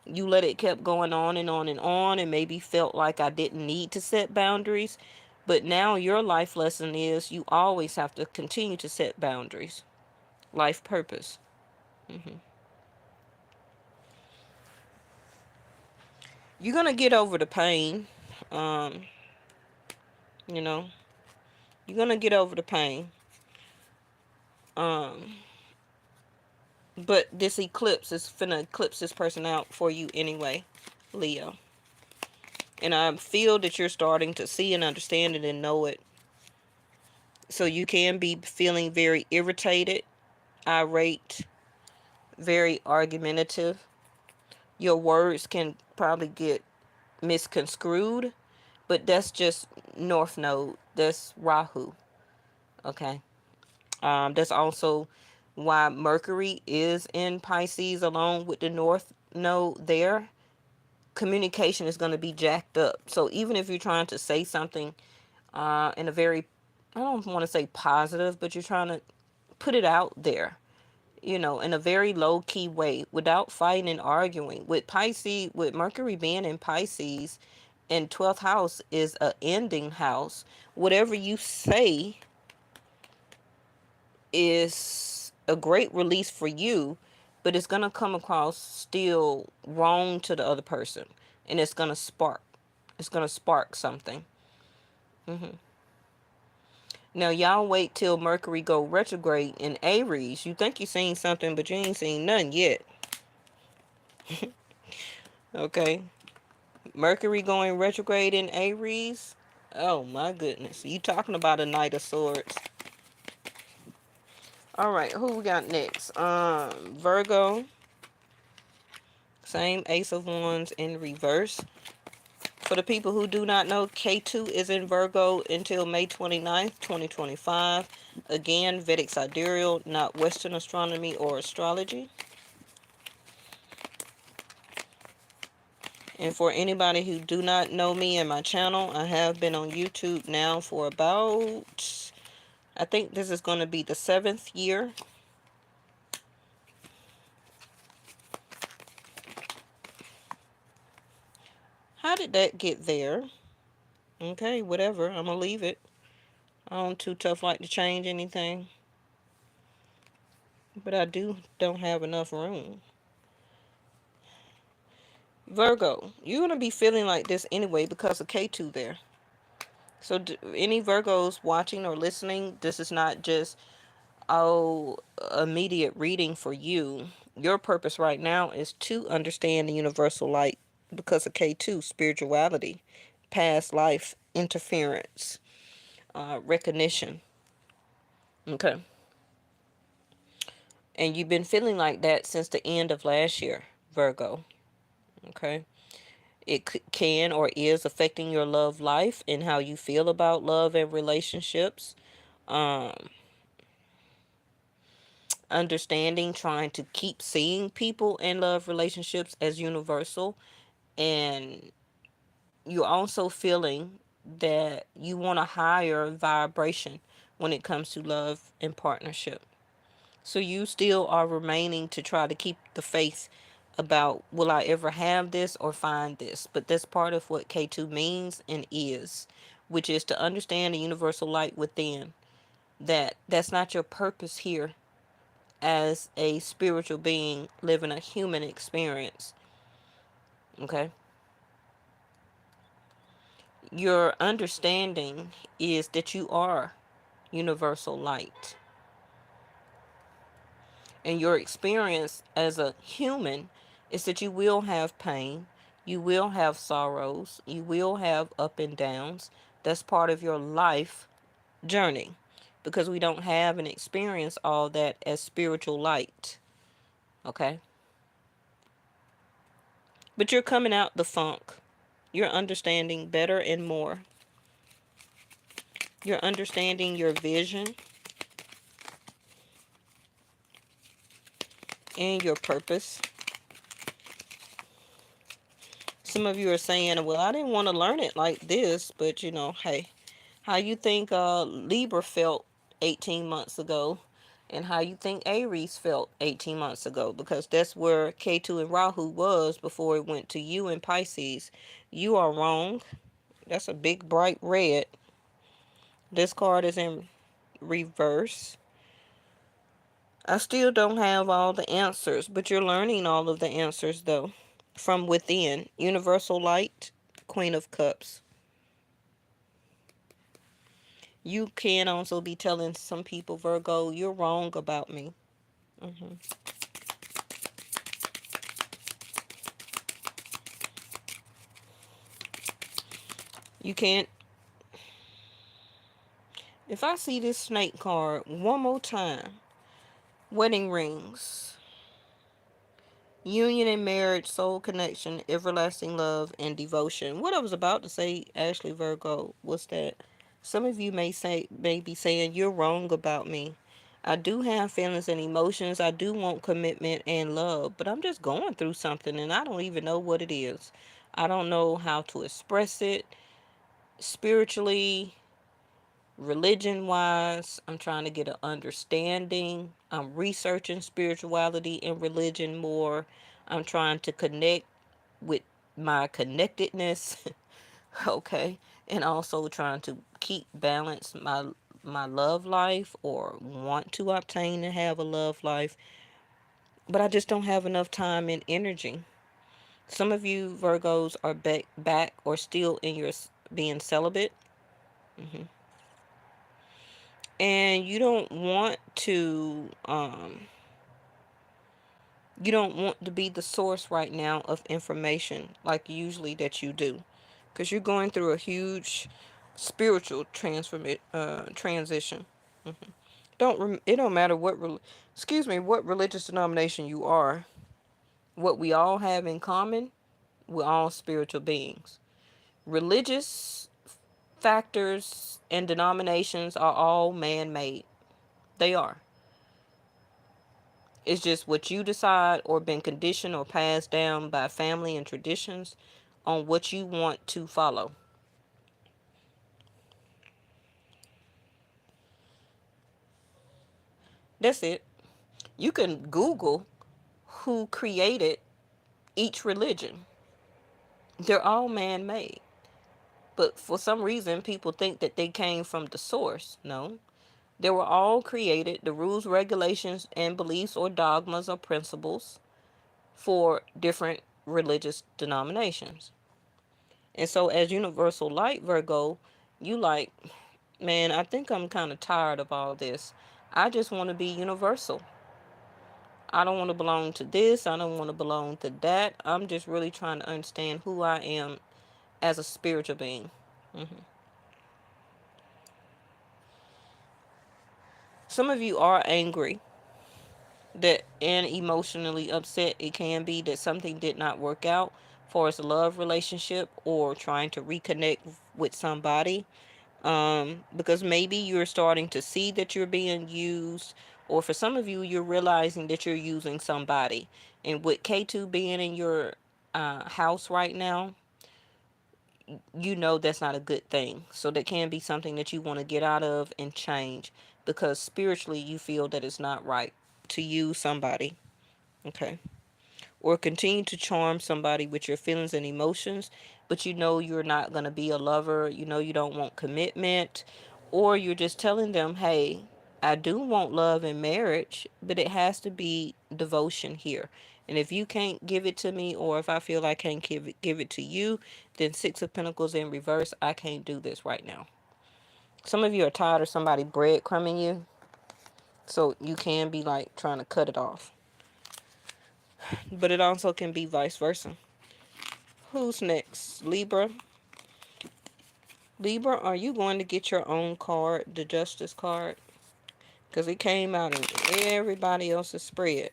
You let it kept going on and on and on, and maybe felt like I didn't need to set boundaries. But now your life lesson is you always have to continue to set boundaries. Life purpose. You're gonna get over the pain. Um, you know, you're gonna get over the pain. Um, but this eclipse is finna eclipse this person out for you anyway, Leo. And I feel that you're starting to see and understand it and know it. So you can be feeling very irritated, irate, very argumentative. Your words can probably get misconstrued, but that's just North Node. That's Rahu. Okay. That's also why Mercury is in Pisces along with the North Node there. Communication is going to be jacked up. So even if you're trying to say something in a very, I don't want to say positive, but you're trying to put it out there, in a very low key way without fighting and arguing. With Pisces, with Mercury being in Pisces, and 12th house is a ending house. Whatever you say is a great release for you, but it's going to come across still wrong to the other person, and it's going to spark. It's going to spark something. Now, y'all wait till Mercury go retrograde in Aries. You think you seen something, but you ain't seen none yet. Okay? Mercury going retrograde in Aries. Oh, my goodness. You talking about a Knight of Swords. All right, who we got next? Virgo. Same Ace of Wands in reverse. For the people who do not know, K2 is in Virgo until May 29th, 2025. Again, Vedic sidereal, not Western astronomy or astrology. And for anybody who do not know me and my channel, I have been on YouTube now for about, I think this is going to be the 7th year. How did that get there? Okay, whatever. I'm going to leave it. I don't too tough like to change anything. But I don't have enough room. Virgo, you're going to be feeling like this anyway because of K2 there. So any Virgos watching or listening, this is not just, immediate reading for you. Your purpose right now is to understand the universal light because of K2, spirituality, past life, interference, recognition. Okay. And you've been feeling like that since the end of last year, Virgo. Okay. It can or is affecting your love life and how you feel about love and relationships. Um, understanding, trying to keep seeing people in love relationships as universal, and you're also feeling that you want a higher vibration when it comes to love and partnership. So you still are remaining to try to keep the faith about, will I ever have this or find this? But that's part of what K2 means and is, which is to understand the universal light within, that that's not your purpose here as a spiritual being living a human experience. Okay? Your understanding is that you are universal light. And your experience as a human is that you will have pain, you will have sorrows, you will have up and downs. That's part of your life journey, because we don't have and experience all that as spiritual light. Okay? But you're coming out the funk. You're understanding better and more. You're understanding your vision and your purpose. Some of you are saying, well, I didn't want to learn it like this, but hey, how you think Libra felt 18 months ago and how you think Aries felt 18 months ago, because that's where K2 and Rahu was before it went to you in Pisces. You are wrong. That's a big bright red. This card is in reverse. I still don't have all the answers, but you're learning all of the answers though from within. Universal light, Queen of Cups. You can also be telling some people, Virgo, you're wrong about me. hmm You can't. If I see this snake card one more time, wedding rings, union and marriage, soul connection, everlasting love, and devotion. What I was about to say, Ashley Virgo, was that some of you may be saying you're wrong about me. I do have feelings and emotions. I do want commitment and love, but I'm just going through something and I don't even know what it is. I don't know how to express it spiritually, religion wise. I'm trying to get an understanding. I'm researching spirituality and religion more. I'm trying to connect with my connectedness. Okay, and also trying to keep balance my love life, or want to obtain and have a love life, but I just don't have enough time and energy. Some of you Virgos are back or still in your being celibate. And you don't want to be the source right now of information like usually that you do, because you're going through a huge spiritual transition. It don't matter what religious denomination you are. What we all have in common, we're all spiritual beings. Religious factors and denominations are all man-made. They are. It's just what you decide or been conditioned or passed down by family and traditions on what you want to follow. That's it. You can Google who created each religion. They're all man made. But for some reason, people think that they came from the source. No. They were all created, the rules, regulations, and beliefs or dogmas or principles for different religious denominations. And so, as universal light, Virgo, you like, man, I think I'm kind of tired of all this. I just want to be universal. I don't want to belong to this. I don't want to belong to that. I'm just really trying to understand who I am as a spiritual being. hmm Some of you are angry that and emotionally upset. It can be that something did not work out for as a love relationship or trying to reconnect with somebody, because maybe you're starting to see that you're being used, Or for some of you, you're realizing that you're using somebody. And with K2 being in your house right now, you know that's not a good thing. So that can be something that you want to get out of and change, because spiritually you feel that it's not right to use somebody. Okay. Or continue to charm somebody with your feelings and emotions, but you know you're not going to be a lover, you know you don't want commitment, or you're just telling them, hey, I do want love and marriage, but it has to be devotion here. And if you can't give it to me, or if I feel I can't give it to you, then Six of Pentacles in reverse, I can't do this right now. Some of you are tired of somebody breadcrumbing you, so you can be like trying to cut it off. But it also can be vice versa. Who's next? Libra. Libra, are you going to get your own card, the Justice card? Because it came out in everybody else's spread.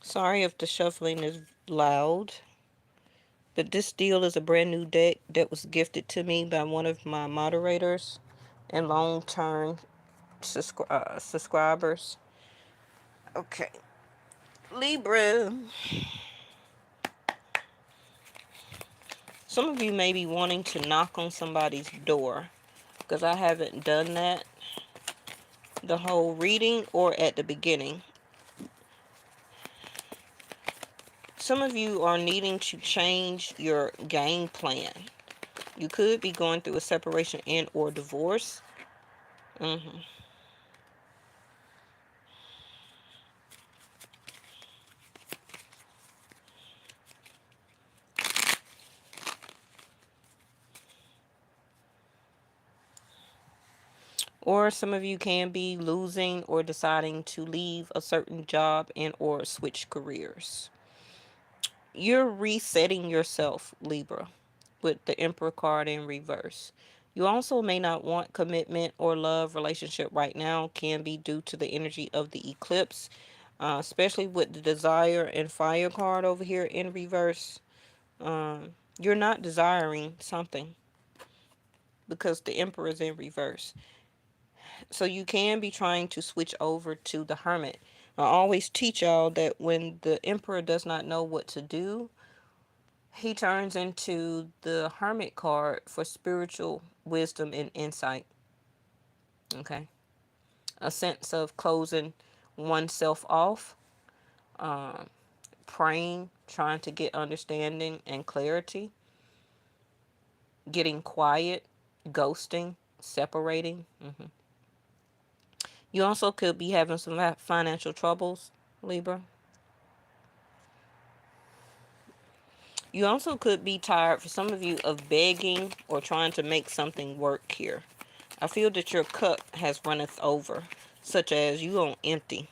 Sorry if the shuffling is loud. But this deal is a brand new deck that was gifted to me by one of my moderators and long-term subscribers. Okay. Libra. Some of you may be wanting to knock on somebody's door, because I haven't done that the whole reading or at the beginning. Some of you are needing to change your game plan. You could be going through a separation and or divorce. Or some of you can be losing or deciding to leave a certain job and or switch careers. You're resetting yourself, Libra, with the Emperor card in reverse. You also may not want commitment or love relationship right now. Can be due to the energy of the eclipse, especially with the Desire and Fire card over here in reverse. You're not desiring something because the Emperor is in reverse. So you can be trying to switch over to the Hermit. I always teach y'all that when the Emperor does not know what to do, he turns into the Hermit card for spiritual wisdom and insight. Okay. A sense of closing oneself off, praying, trying to get understanding and clarity, getting quiet, ghosting, separating. You also could be having some financial troubles, Libra. You also could be tired, for some of you, of begging or trying to make something work here. I feel that your cup has runneth over, such as you on empty.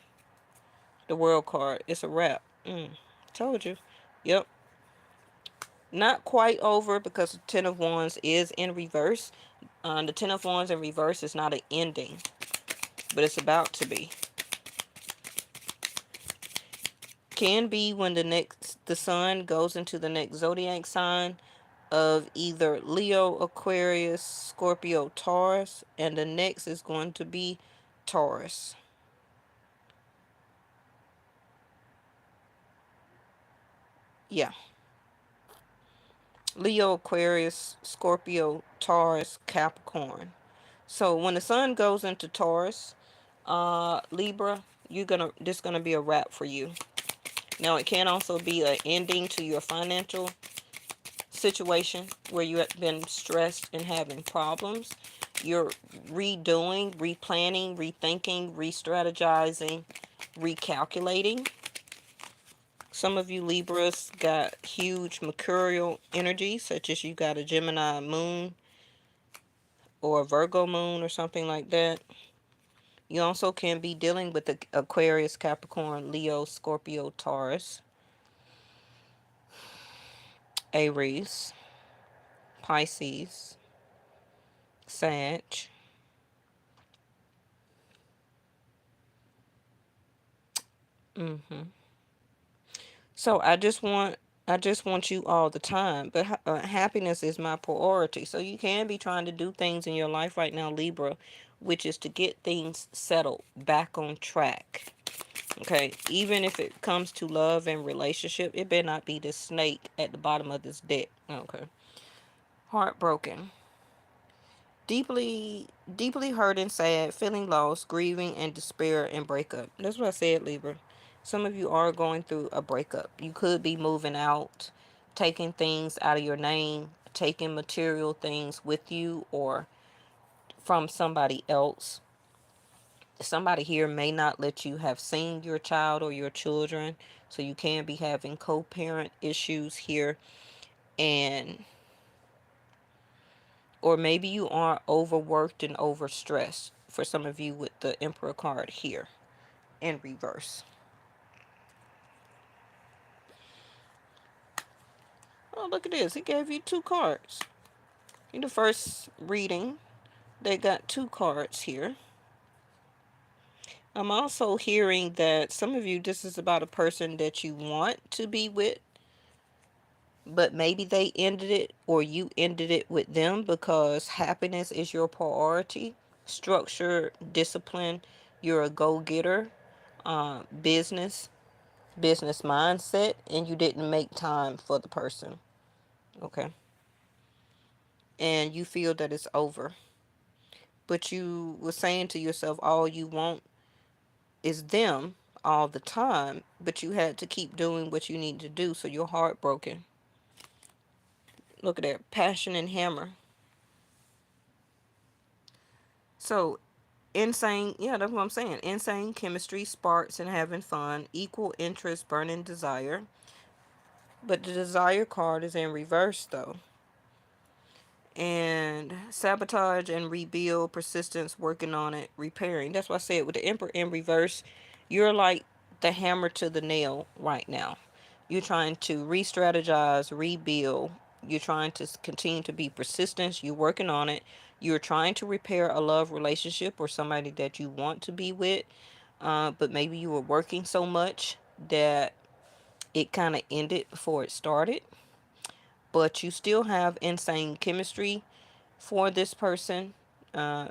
The World card, it's a wrap. Told you. Yep. Not quite over, because the Ten of Wands is in reverse. The Ten of Wands in reverse is not an ending, but it's about to be. Can be when the sun goes into the next zodiac sign of either Leo, Aquarius, Scorpio, Taurus, and the next is going to be Taurus. Yeah. Leo, Aquarius, Scorpio, Taurus, Capricorn. So when the sun goes into Taurus, Libra, this gonna be a wrap for you. Now it can also be an ending to your financial situation where you have been stressed and having problems. You're redoing, replanning, rethinking, re-strategizing, recalculating. Some of you Libras got huge mercurial energy, such as you got a Gemini moon or a Virgo moon or something like that. You also can be dealing with the Aquarius, Capricorn, Leo, Scorpio, Taurus, Aries, Pisces, Sag. So I just want I just want you all the time, but happiness is my priority. So you can be trying to do things in your life right now, Libra, which is to get things settled back on track. Okay, even if it comes to love and relationship, it better not be the snake at the bottom of this deck. Okay, heartbroken, deeply hurt and sad, feeling lost, grieving and despair and breakup. That's what I said, Libra. Some of you are going through a breakup. You could be moving out, taking things out of your name, taking material things with you or from somebody else. Somebody here may not let you have seen your child or your children, so you can be having co-parent issues here. And or maybe you are overworked and overstressed, for some of you with the Emperor card here in reverse. Oh, look at this. He gave you two cards. In the first reading, they got two cards here. I'm also hearing that some of you, this is about a person that you want to be with, but maybe they ended it or you ended it with them because happiness is your priority. Structure, discipline, you're a go-getter, business, business mindset, and you didn't make time for the person. Okay. And you feel that it's over. But you were saying to yourself, all you want is them all the time, but you had to keep doing what you need to do, so you're heartbroken. Look at that, passion and hammer. So insane, yeah, that's what I'm saying. Insane chemistry, sparks, and having fun, equal interest, burning desire. But the desire card is in reverse, though. And sabotage and rebuild, persistence, working on it, repairing. That's why I said with the Emperor in reverse, you're like the hammer to the nail right now. You're trying to re-strategize, rebuild. You're trying to continue to be persistent. You're working on it. You're trying to repair a love relationship or somebody that you want to be with. But maybe you were working so much that it kind of ended before it started. But you still have insane chemistry for this person.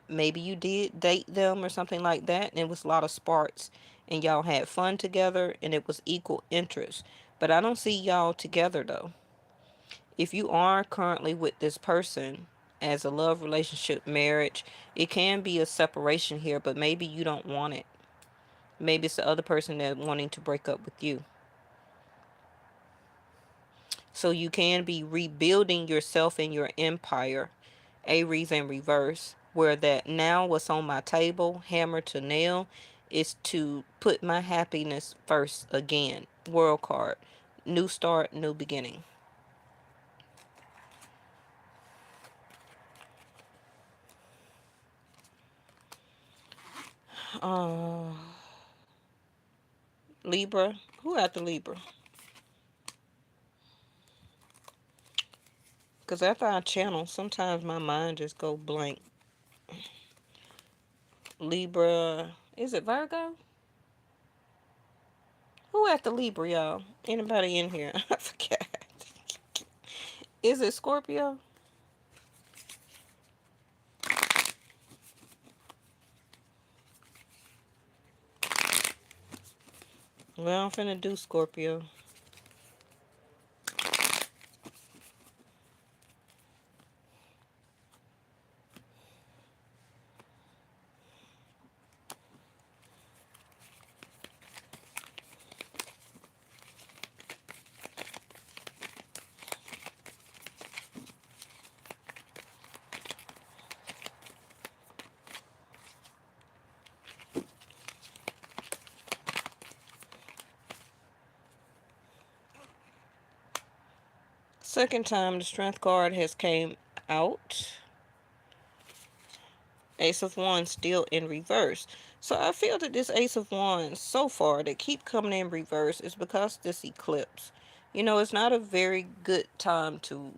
Maybe you did date them or something like that, and it was a lot of sparks, and y'all had fun together, and it was equal interest. But I don't see y'all together though. If you are currently with this person as a love relationship, marriage, it can be a separation here, but maybe you don't want it. Maybe it's the other person that wanting to break up with you. So you can be rebuilding yourself and your empire. Aries in reverse, where that now what's on my table, hammer to nail, is to put my happiness first again. World card. New start, new beginning. Uh, Libra. Who after Libra? Because after I channel, sometimes my mind just go blank. Libra. Is it Virgo? Who after Libra, y'all? Anybody in here? I forget. Is it Scorpio? Well, I'm finna do Scorpio. Second time the strength card has came out. Ace of Wands still in reverse. So I feel that this Ace of Wands so far that keep coming in reverse is because this eclipse. You know, it's not a very good time to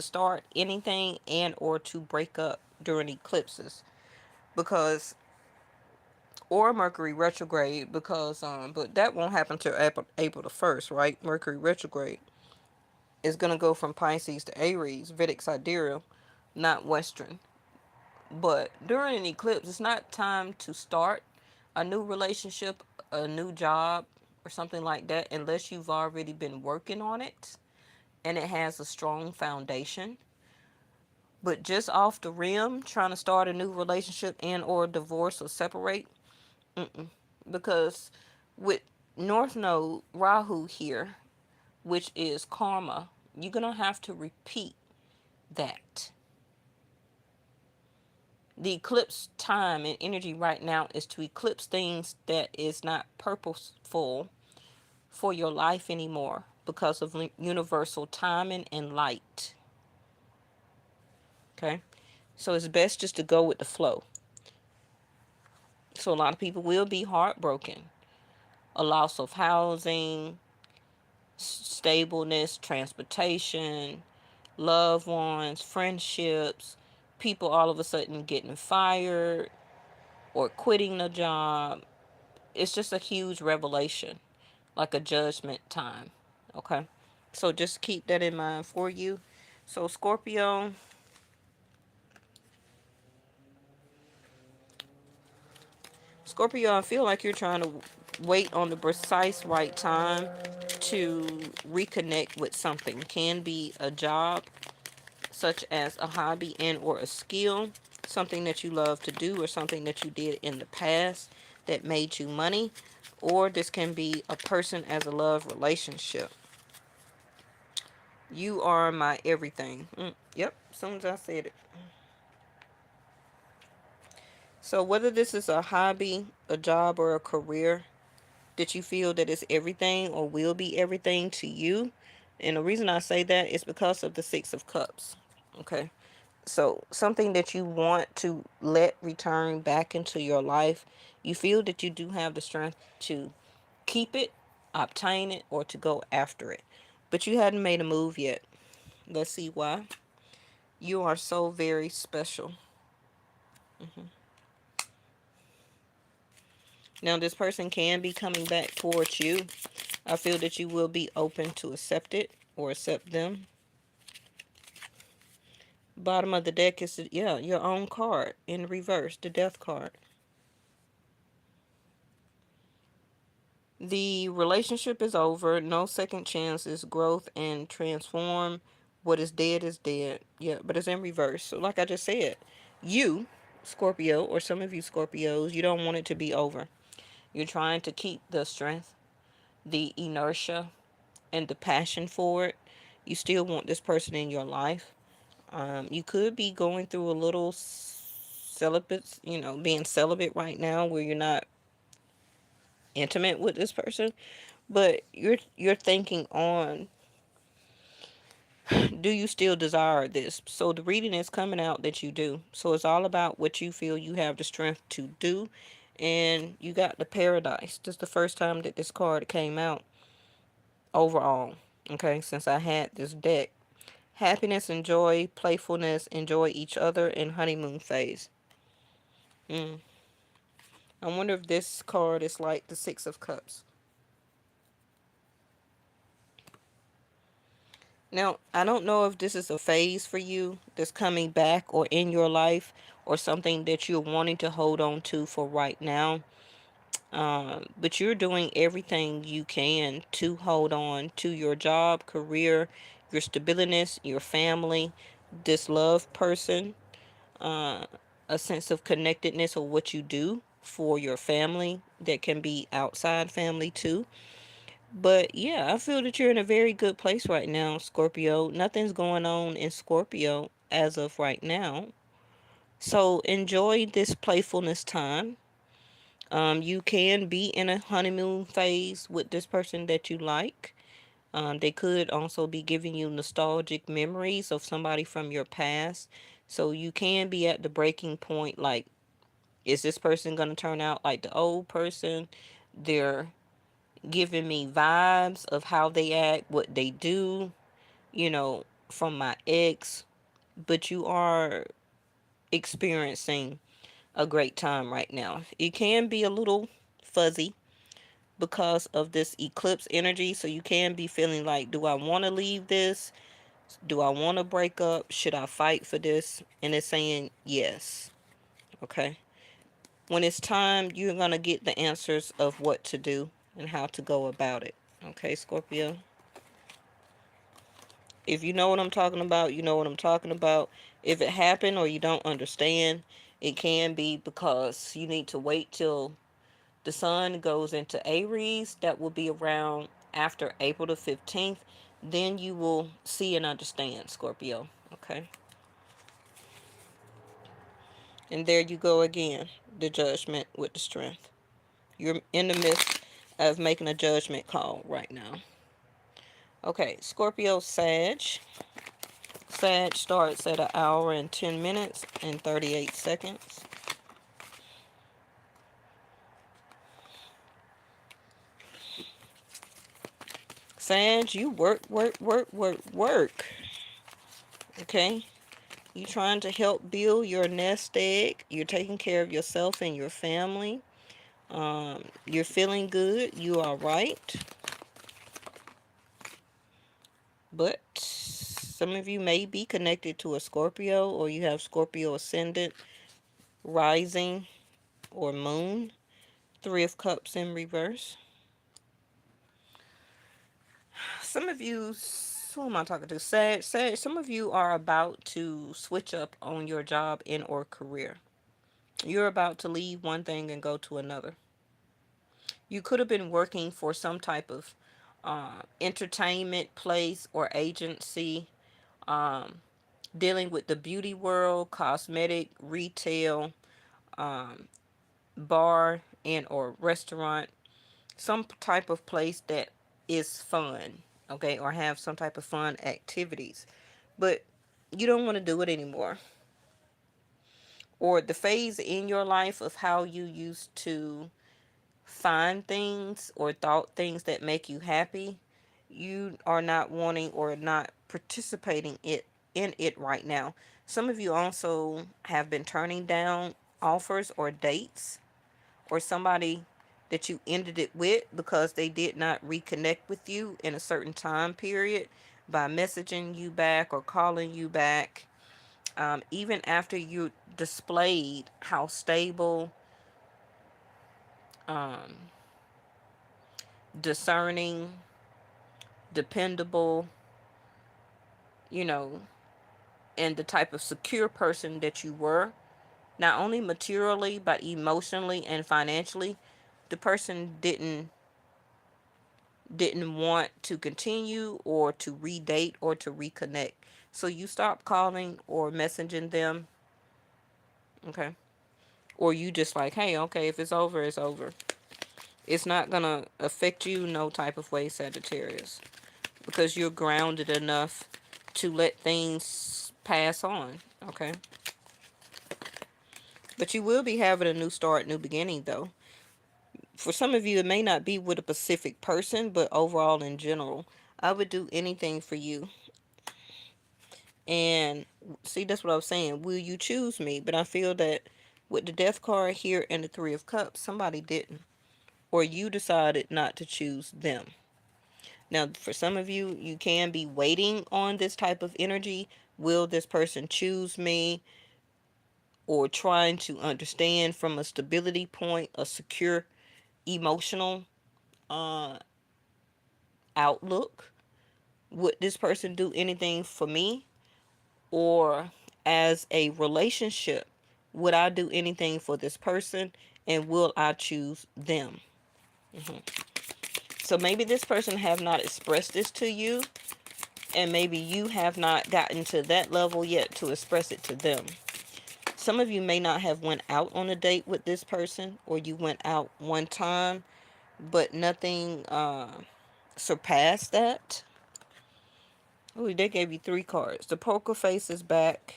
start anything and or to break up during eclipses, because or Mercury retrograde, because but that won't happen till April the 1st, right? Mercury retrograde is going to go from Pisces to Aries, Vedic sidereal, not Western. But during an eclipse, it's not time to start a new relationship, a new job, or something like that, unless you've already been working on it and it has a strong foundation. But just off the rim, trying to start a new relationship and or divorce or separate, because with North Node Rahu here, which is karma, you're gonna have to repeat that. The eclipse time and energy right now is to eclipse things that is not purposeful for your life anymore because of universal timing and light. Okay, so it's best just to go with the flow. So a lot of people will be heartbroken, a loss of housing, stableness, transportation, loved ones, friendships, people all of a sudden getting fired or quitting the job. It's just a huge revelation, like a judgment time. Okay, so just keep that in mind for you. So Scorpio, I feel like you're trying to wait on the precise right time to reconnect with something. Can be a job, such as a hobby and or a skill, something that you love to do or something that you did in the past that made you money, or this can be a person as a love relationship. You are my everything. Yep, as soon as I said it. So whether this is a hobby, a job, or a career that you feel that is everything or will be everything to you, and the reason I say that is because of the Six of Cups. Okay. So something that you want to let return back into your life, you feel that you do have the strength to keep it, obtain it, or to go after it. But you hadn't made a move yet. Let's see why. You are so very special. Now, this person can be coming back towards you. I feel that you will be open to accept it or accept them. Bottom of the deck is, yeah, your own card in reverse, the death card. The relationship is over. No second chances. Growth and transform. What is dead is dead. Yeah, but it's in reverse. So, like I just said, you, Scorpio, or some of you Scorpios, you don't want it to be over. You're trying to keep the strength, the inertia, and the passion for it. You still want this person in your life. You could be going through a little celibate, being celibate right now where you're not intimate with this person, but you're thinking on, do you still desire this? So the reading is coming out that you do. So it's all about what you feel you have the strength to do. And you got the paradise. This is the first time that this card came out overall. Okay, since I had this deck. Happiness and joy, playfulness, enjoy each other, and honeymoon phase. Mm. I wonder if this card is like the Six of Cups. Now, I don't know if this is a phase for you that's coming back or in your life or something that you're wanting to hold on to for right now. But you're doing everything you can to hold on to your job, career, your stability, your family, this love person, uh, a sense of connectedness of what you do for your family that can be outside family too. But yeah, I feel that you're in a very good place right now, Scorpio. Nothing's going on in Scorpio as of right now. So enjoy this playfulness time. You can be in a honeymoon phase with this person that you like. They could also be giving you nostalgic memories of somebody from your past. So you can be at the breaking point, like, is this person going to turn out like the old person? They're giving me vibes of how they act, what they do, from my ex. But you are experiencing a great time right now. It can be a little fuzzy because of this eclipse energy, so you can be feeling like, do I want to leave this? Do I want to break up? Should I fight for this? And it's saying yes. Okay. When it's time, you're going to get the answers of what to do and how to go about it. Okay, Scorpio. If you know what I'm talking about, you know what I'm talking about. If it happened or you don't understand, it can be because you need to wait till the sun goes into Aries. That will be around after April the 15th. Then you will see and understand, Scorpio. Okay. And there you go again, the judgment with the strength. You're in the midst of making a judgment call right now. Okay, Scorpio Sag. Sag starts at 1 hour and 10 minutes and 38 seconds. Sag, you work, work, work, work, work. Okay? You trying to help build your nest egg. You're taking care of yourself and your family. You're feeling good. You are right. But some of you may be connected to a Scorpio, or you have Scorpio ascendant, rising, or moon. 3 of Cups in reverse. Some of you, who am I talking to? Sag, some of you are about to switch up on your job and or career. You're about to leave one thing and go to another. You could have been working for some type of entertainment place or agency, um, dealing with the beauty world, cosmetic, retail, um, bar, and or restaurant, some type of place that is fun, okay, or have some type of fun activities, but you don't want to do it anymore. Or the phase in your life of how you used to find things or thought things that make you happy, you are not wanting or not participating in it right now. Some of you also have been turning down offers or dates, or somebody that you ended it with because they did not reconnect with you in a certain time period by messaging you back or calling you back, even after you displayed how stable, um, discerning, dependable, you know, and the type of secure person that you were, not only materially, but emotionally and financially. The person didn't want to continue or to redate or to reconnect. So you stop calling or messaging them, okay? Or you just like, hey, okay, if it's over, it's over. It's not going to affect you no type of way, Sagittarius, because you're grounded enough to let things pass on, okay? But you will be having a new start, new beginning, though. For some of you, it may not be with a specific person, but overall in general, I would do anything for you. And see, that's what I was saying. Will you choose me? But I feel that with the death card here and the 3 of Cups, somebody didn't. Or you decided not to choose them. Now, for some of you, you can be waiting on this type of energy. Will this person choose me? Or trying to understand from a stability point, a secure emotional uh, outlook. Would this person do anything for me? Or as a relationship, would I do anything for this person, and will I choose them? hmm So maybe this person have not expressed this to you, and maybe you have not gotten to that level yet to express it to them. Some of you may not have went out on a date with this person, or you went out one time, but nothing surpassed that. Oh, they gave you 3 cards. The poker face is back,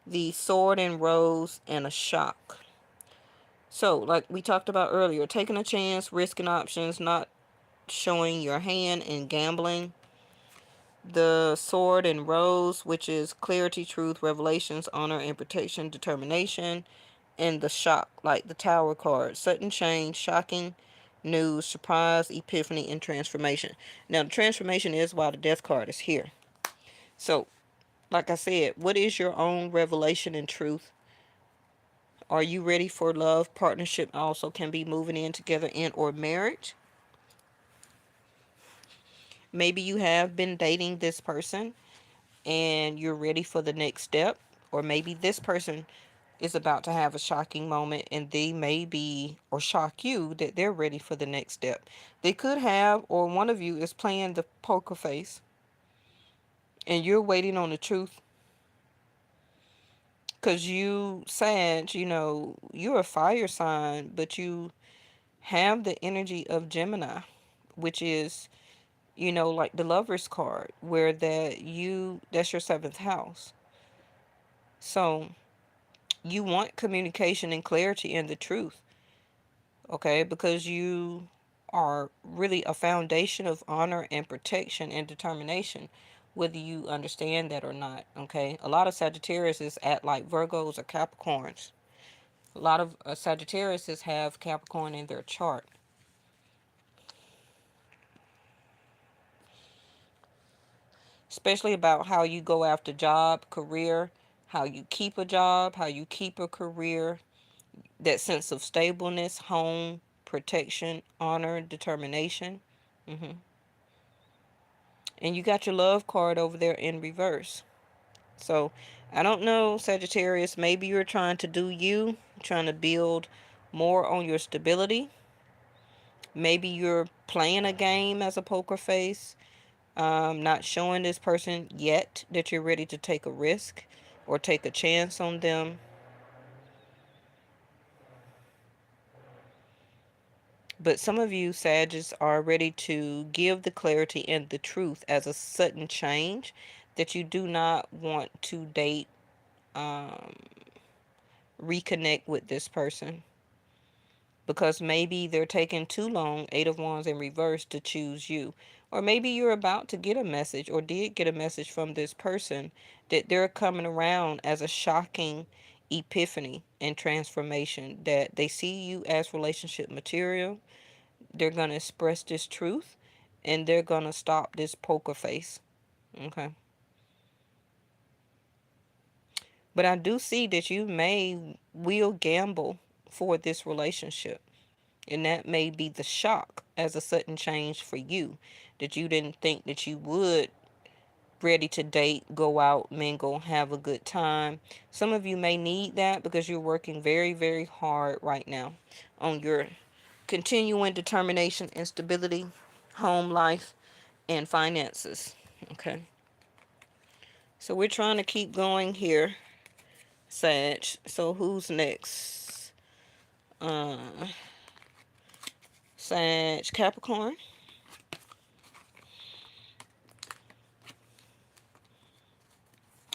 the sword and rose, and a shock. So, like we talked about earlier, taking a chance, risking options, not showing your hand, and gambling. The sword and rose, which is clarity, truth, revelations, honor, and protection, determination. and the shock, like the Tower card. Sudden change, shocking news, surprise, epiphany, and transformation. Now, the transformation is why the Death card is here. So, like I said, what is your own revelation and truth? Are you ready for love? Partnership also can be moving in together in or marriage. Maybe you have been dating this person and you're ready for the next step. Or maybe this person is about to have a shocking moment and they may be, or shock you, that they're ready for the next step. They could have, or one of you is playing the poker face and you're waiting on the truth. Because you, Sag, you're a fire sign, but you have the energy of Gemini, which is, like the Lover's card, where that's your seventh house. So you want communication and clarity and the truth, okay? Because you are really a foundation of honor and protection and determination, whether you understand that or not, okay? A lot of Sagittarius act like Virgos or Capricorns. A lot of Sagittarius have Capricorn in their chart. Especially about how you go after job, career, how you keep a job, how you keep a career, that sense of stableness, home, protection, honor, determination. hmm And you got your love card over there in reverse. So I don't know, Sagittarius, maybe you're trying to do you, trying to build more on your stability. Maybe you're playing a game as a poker face, not showing this person yet that you're ready to take a risk or take a chance on them. But some of you Sagittarius are ready to give the clarity and the truth as a sudden change that you do not want to date, um, reconnect with this person. Because maybe they're taking too long, Eight of Wands in reverse, to choose you. Or maybe you're about to get a message or did get a message from this person that they're coming around as a shocking epiphany and transformation, that they see you as relationship material. They're going to express this truth and they're going to stop this poker face. Okay. But I do see that you will gamble for this relationship. And that may be the shock as a sudden change for you, that you didn't think that you would ready to date, go out, mingle, have a good time. Some of you may need that because you're working very, very hard right now on your continuing determination and stability, home life, and finances. Okay. So we're trying to keep going here, Sag. So who's next? Uh, Sag, Capricorn.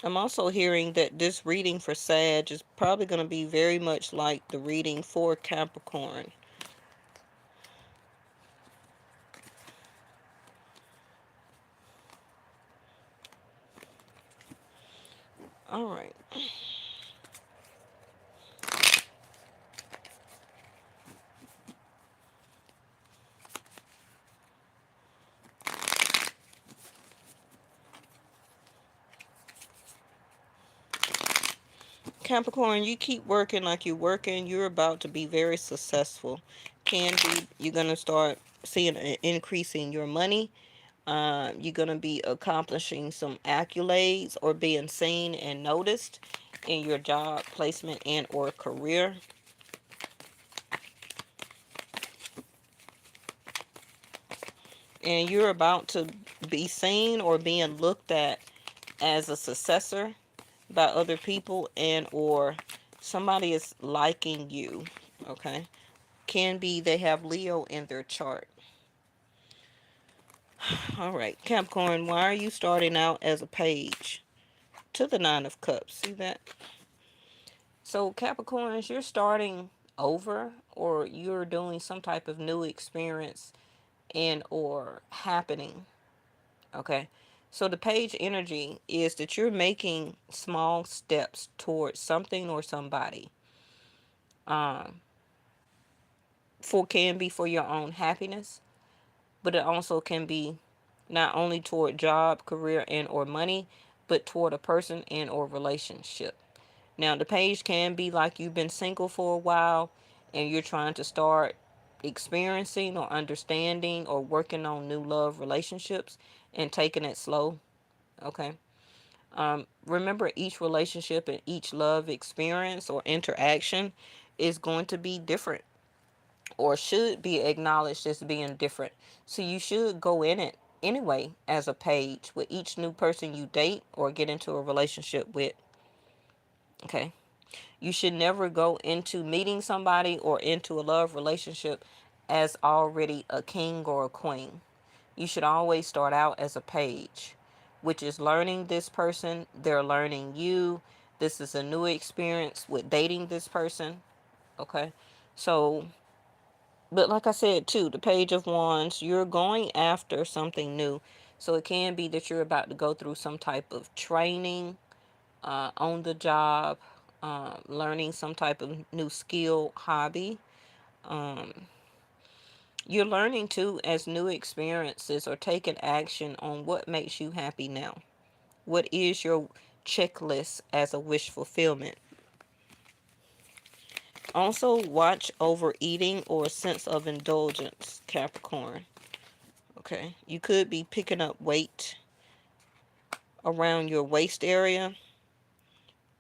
I'm also hearing that this reading for Sag is probably going to be very much like the reading for Capricorn. All right. Capricorn, you keep working like you're working. You're about to be very successful. Can be, you're going to start seeing an increase in your money. You're going to be accomplishing some accolades or being seen and noticed in your job placement and or career. And you're about to be seen or being looked at as a successor by other people, and or somebody is liking you. Okay. Can be they have Leo in their chart. All right, Capricorn, why are you starting out as a page to the Nine of Cups? See that? So Capricorns, you're starting over, or you're doing some type of new experience and or happening. Okay. So the page energy is that you're making small steps towards something or somebody. um, for can be for your own happiness, but it also can be not only toward job, career, and or money, but toward a person and or relationship. Now, the page can be like you've been single for a while and you're trying to start experiencing or understanding or working on new love relationships and taking it slow. Okay. Remember, each relationship and each love experience or interaction is going to be different or should be acknowledged as being different. So you should go in it anyway as a page with each new person you date or get into a relationship with. Okay. You should never go into meeting somebody or into a love relationship as already a king or a queen. You should always start out as a page, which is learning this person, they're learning you. This is a new experience with dating this person. Okay. So, but like I said too, the page of wands, you're going after something new. So it can be that you're about to go through some type of training, on the job, learning some type of new skill, hobby. Um, you're learning too as new experiences or taking action on what makes you happy now. What is your checklist as a wish fulfillment? Also, watch overeating or a sense of indulgence, Capricorn. Okay, you could be picking up weight around your waist area,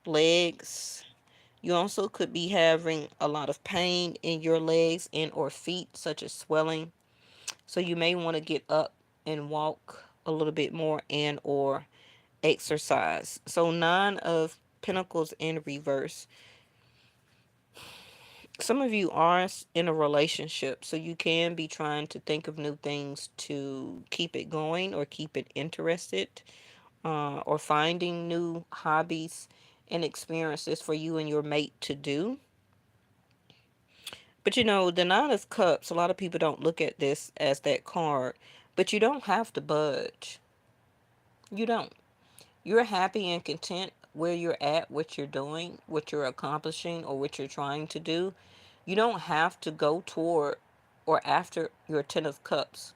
legs. You also could be having a lot of pain in your legs and or feet, such as swelling. So you may want to get up and walk a little bit more and or exercise. So 9 of Pentacles in reverse. Some of you are in a relationship, so you can be trying to think of new things to keep it going or keep it interested, or finding new hobbies and experiences for you and your mate to do. But you know, the Nine of Cups, a lot of people don't look at this as that card, but you don't have to budge. You don't. You're happy and content where you're at, what you're doing, what you're accomplishing, or what you're trying to do. You don't have to go toward or after your Ten of Cups.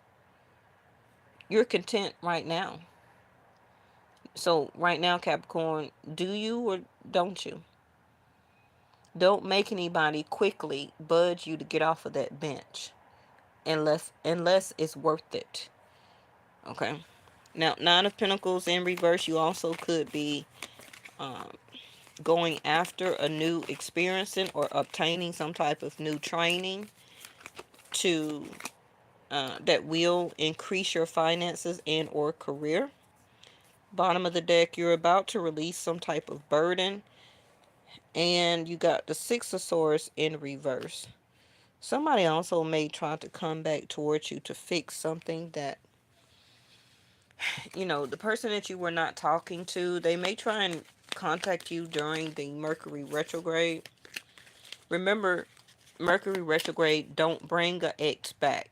You're content right now. So, right now, Capricorn, do you or don't you? Don't make anybody quickly budge you to get off of that bench unless it's worth it. Okay. Now, Nine of Pentacles in reverse, you also could be um, going after a new experiencing or obtaining some type of new training to that will increase your finances and or career. Bottom of the deck, you're about to release some type of burden, and you got the Six of Swords in reverse. Somebody also may try to come back towards you to fix something that, you know, the person that you were not talking to, they may try and contact you during the Mercury retrograde. Remember, Mercury retrograde don't bring a ex back,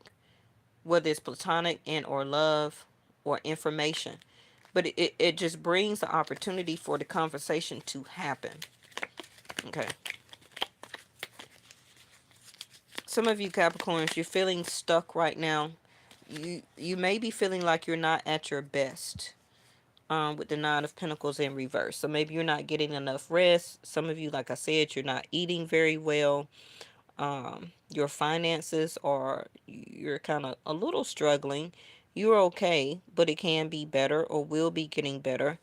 whether it's platonic and or love or information. But it just brings the opportunity for the conversation to happen. Okay. Some of you Capricorns, you're feeling stuck right now. You may be feeling like you're not at your best. With the Nine of Pentacles in reverse. So maybe you're not getting enough rest. Some of you, like I said, you're not eating very well. Your finances are, you're kind of a little struggling. You're okay, but it can be better or will be getting better.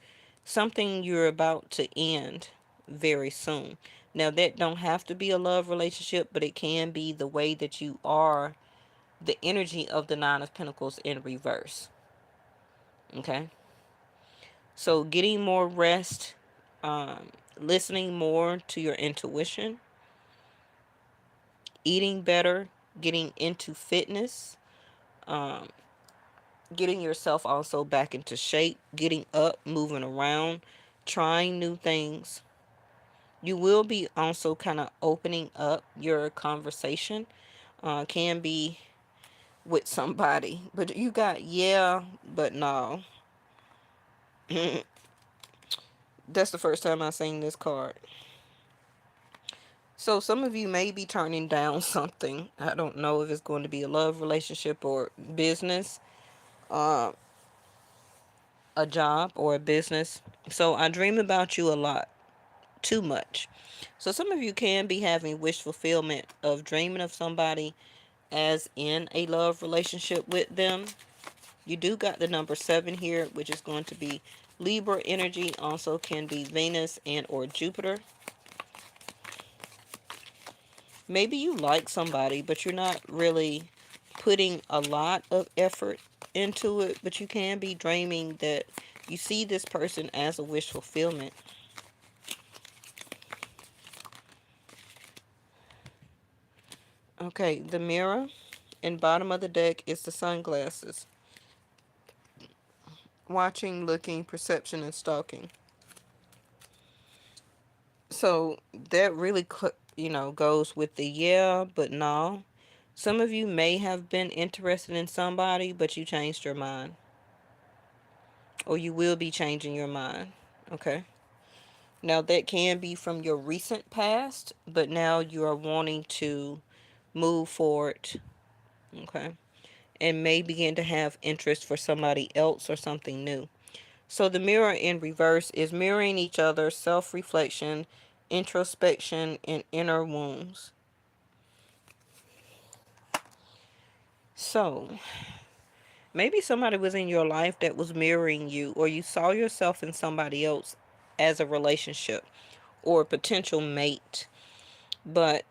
Something you're about to end very soon. Now that don't have to be a love relationship, but it can be the way that you are, the energy of the Nine of Pentacles in reverse. Okay. So getting more rest, listening more to your intuition, eating better, getting into fitness, um, getting yourself also back into shape, getting up, moving around, trying new things. You will be also kind of opening up your conversation. Can be with somebody, but you got yeah, but no. That's the first time I seen this card. So some of you may be turning down something. I don't know if it's going to be a love relationship or business, uh, a job or a business. So I dream about you a lot, too much. So some of you can be having wish fulfillment of dreaming of somebody as in a love relationship with them. You do got the number 7 here, which is going to be Libra energy. Also can be Venus and or Jupiter. Maybe you like somebody, but you're not really putting a lot of effort into it, but you can be dreaming that you see this person as a wish fulfillment. Okay, the mirror and bottom of the deck is the sunglasses. Watching, looking, perception, and stalking. So that really, goes with the yeah, but no. Some of you may have been interested in somebody, but you changed your mind. Or you will be changing your mind. Okay. Now that can be from your recent past, but now you are wanting to move forward. Okay. And may begin to have interest for somebody else or something new. So the mirror in reverse is mirroring each other, self-reflection, introspection, and inner wounds. So maybe somebody was in your life that was mirroring you, or you saw yourself in somebody else as a relationship or a potential mate. But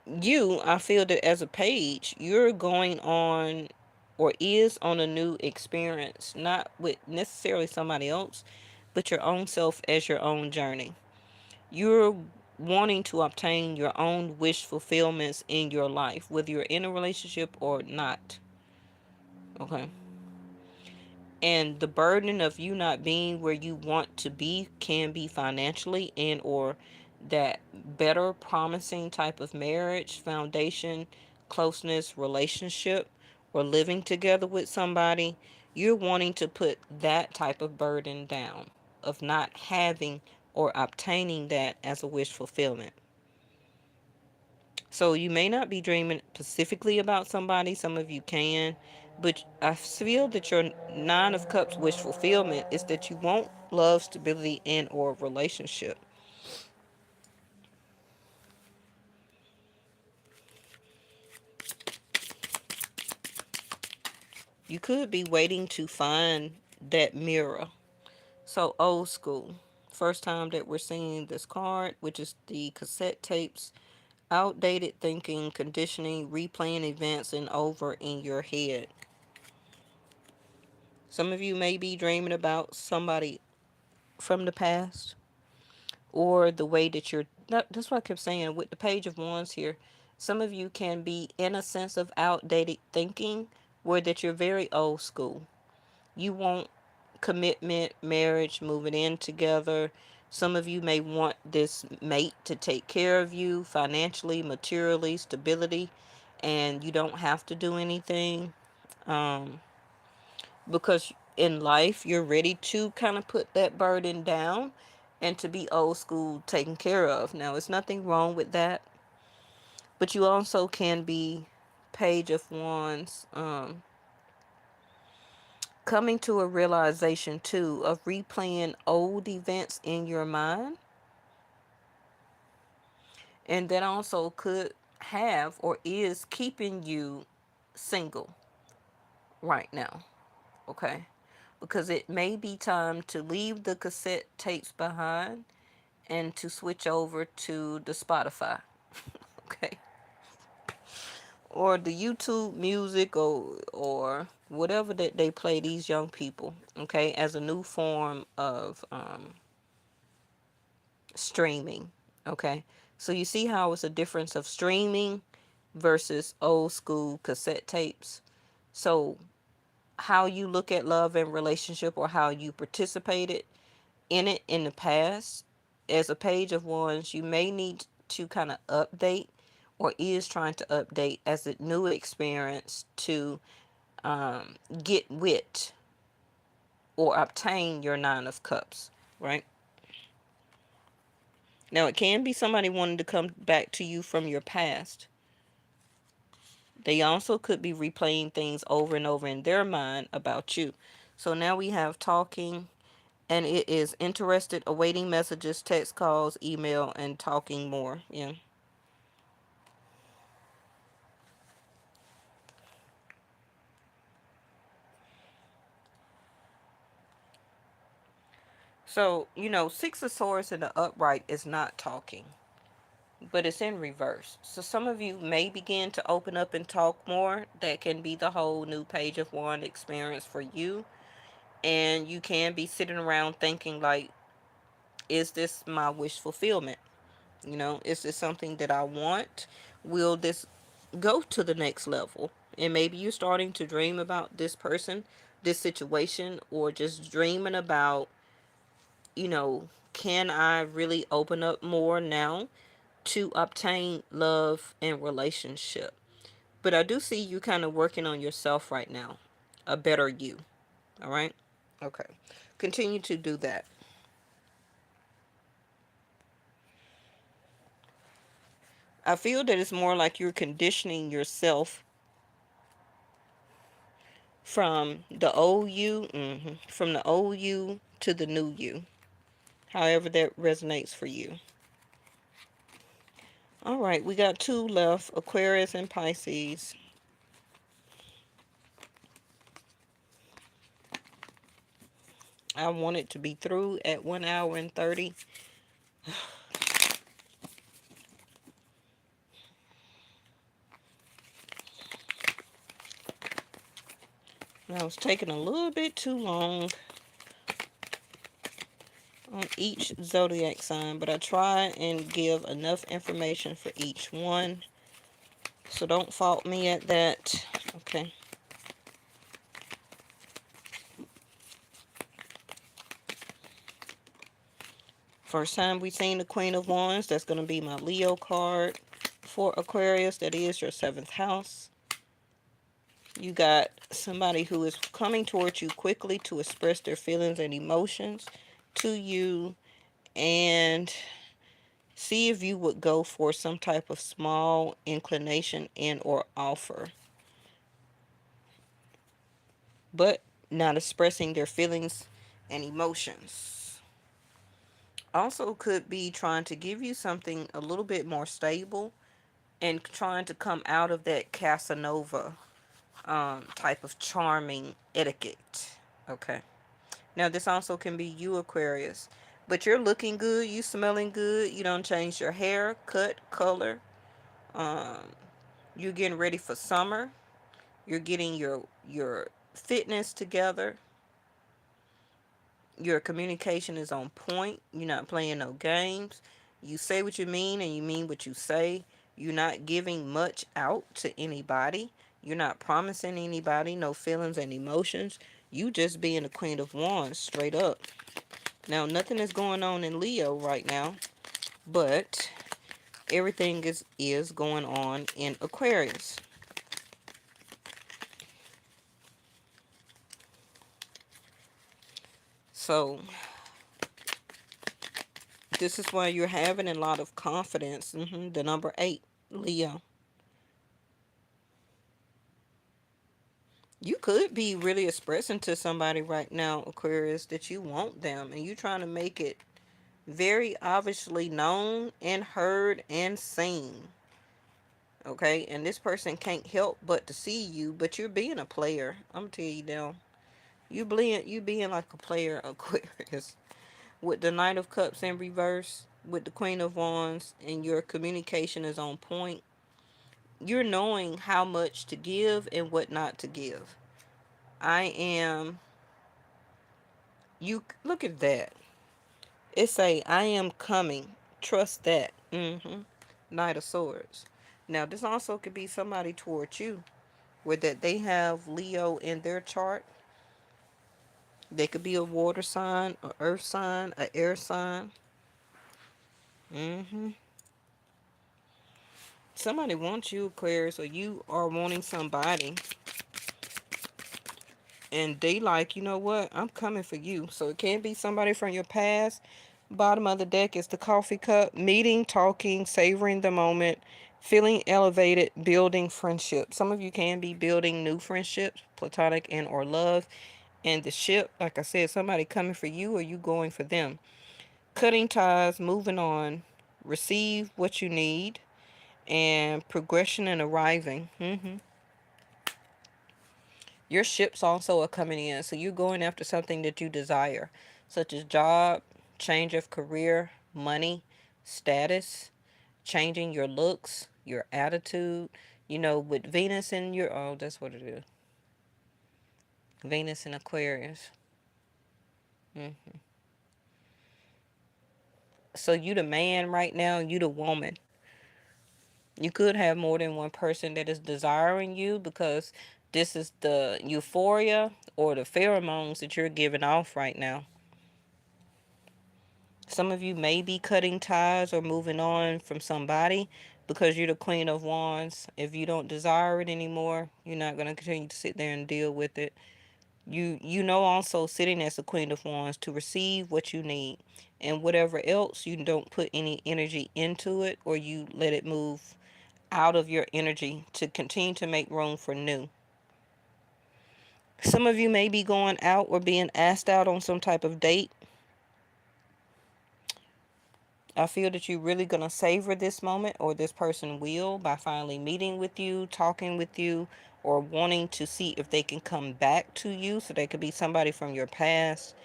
I feel that as a page, you're going on or is on a new experience, not with necessarily somebody else, but your own self as your own journey. You're wanting to obtain your own wish fulfillments in your life, whether you're in a relationship or not. Okay. And the burden of you not being where you want to be can be financially and or that better promising type of marriage, foundation, closeness, relationship, or living together with somebody. You're wanting to put that type of burden down of not having or obtaining that as a wish fulfillment. So you may not be dreaming specifically about somebody, some of you can, but I feel that your 9 of Cups wish fulfillment is that you want love, stability, and or relationship. You could be waiting to find that mirror. So old school. First time that we're seeing this card, which is the cassette tapes, outdated thinking, conditioning, replaying events and over in your head. Some of you may be dreaming about somebody from the past or the way that you're that's what I kept saying with the Page of Wands here. Some of you can be in a sense of outdated thinking where that you're very old school. You want commitment, marriage, moving in together. Some of you may want this mate to take care of you financially, materially, stability, and you don't have to do anything. Um, because in life you're ready to kind of put that burden down and to be old school taken care of. Now, there's nothing wrong with that, but you also can be Page of Wands, coming to a realization too of replaying old events in your mind, and that also could have or is keeping you single right now. Okay, because it may be time to leave the cassette tapes behind and to switch over to the Spotify, okay, or the YouTube music or whatever that they play these young people, okay, as a new form of streaming, okay. So you see how it's a difference of streaming versus old school cassette tapes. So how you look at love and relationship or how you participated in it in the past as a Page of Wands, you may need to kind of update or is trying to update as a new experience to get with or obtain your 9 of Cups, right? Now, it can be somebody wanting to come back to you from your past. They also could be replaying things over and over in their mind about you. So now we have talking, and it is interested, awaiting messages, text calls, email, and talking more. Yeah. So, Six of Swords in the upright is not talking, but it's in reverse. So some of you may begin to open up and talk more. That can be the whole new Page of Wand experience for you. And you can be sitting around thinking like, is this my wish fulfillment? Is this something that I want? Will this go to the next level? And maybe you're starting to dream about this person, this situation, or just dreaming about, can I really open up more now to obtain love and relationship? But I do see you kind of working on yourself right now, a better you. All right? Okay. Continue to do that. I feel that it's more like you're conditioning yourself from the old you, from the old you to the new you, however that resonates for you. All right, we got two left, Aquarius and Pisces. I want it to be through at 1 hour and 30. I was taking a little bit too long on each zodiac sign, but I try and give enough information for each one. So don't fault me at that. Okay. First time we've seen the Queen of Wands, that's going to be my Leo card. For Aquarius, that is your 7th house. You got somebody who is coming towards you quickly to express their feelings and emotions to you, and see if you would go for some type of small inclination and or offer, but not expressing their feelings and emotions. Also could be trying to give you something a little bit more stable and trying to come out of that Casanova type of charming etiquette. Okay. Now, this also can be you, Aquarius. But you're looking good. You smelling good. You don't change your hair, cut, color. Um, you're getting ready for summer. You're getting your fitness together. Your communication is on point. You're not playing no games. You say what you mean and you mean what you say. You're not giving much out to anybody. You're not promising anybody no feelings and emotions. You just being the Queen of Wands straight up. Now, nothing is going on in Leo right now, but everything is going on in Aquarius. So, this is why you're having a lot of confidence. The number 8, Leo. You could be really expressing to somebody right now, Aquarius, that you want them, and you're trying to make it very obviously known and heard and seen. Okay, and this person can't help but to see you, but you're being a player. I'm gonna tell you now. You being like a player, Aquarius. With the Knight of Cups in reverse, with the Queen of Wands, and your communication is on point. You're knowing how much to give and what not to give. I am. You look at that. It say, I am coming. Trust that. Knight of Swords. Now, this also could be somebody towards you, where that they have Leo in their chart. They could be a water sign, a earth sign, a air sign. hmm Somebody wants you, Aquarius, or you are wanting somebody, and they like, you know what? I'm coming for you. So it can be somebody from your past, Bottom of the deck is the coffee cup, meeting, talking, savoring the moment, feeling elevated, building friendship. Some of you can be building new friendships, platonic and or love. And the ship, like I said, somebody coming for you or you going for them. Cutting ties, moving on, receive what you need, and progression and arriving. Your ships also are coming in, so you're going after something that you desire, such as job, change of career, money, status, changing your looks, your attitude. With Venus in your, oh, that's what it is. Venus in Aquarius. Mm. So you the man right now, you the woman. You could have more than one person that is desiring you because this is the euphoria or the pheromones that you're giving off right now. Some of you may be cutting ties or moving on from somebody because you're the Queen of Wands. If you don't desire it anymore, you're not going to continue to sit there and deal with it. You also sitting as the Queen of Wands to receive what you need, and whatever else you don't put any energy into it, or you let it move out of your energy to continue to make room for new. Some of you may be going out or being asked out on some type of date. I feel that you're really going to savor this moment, or this person will, by finally meeting with you, talking with you, or wanting to see if they can come back to you. So they could be somebody from your past.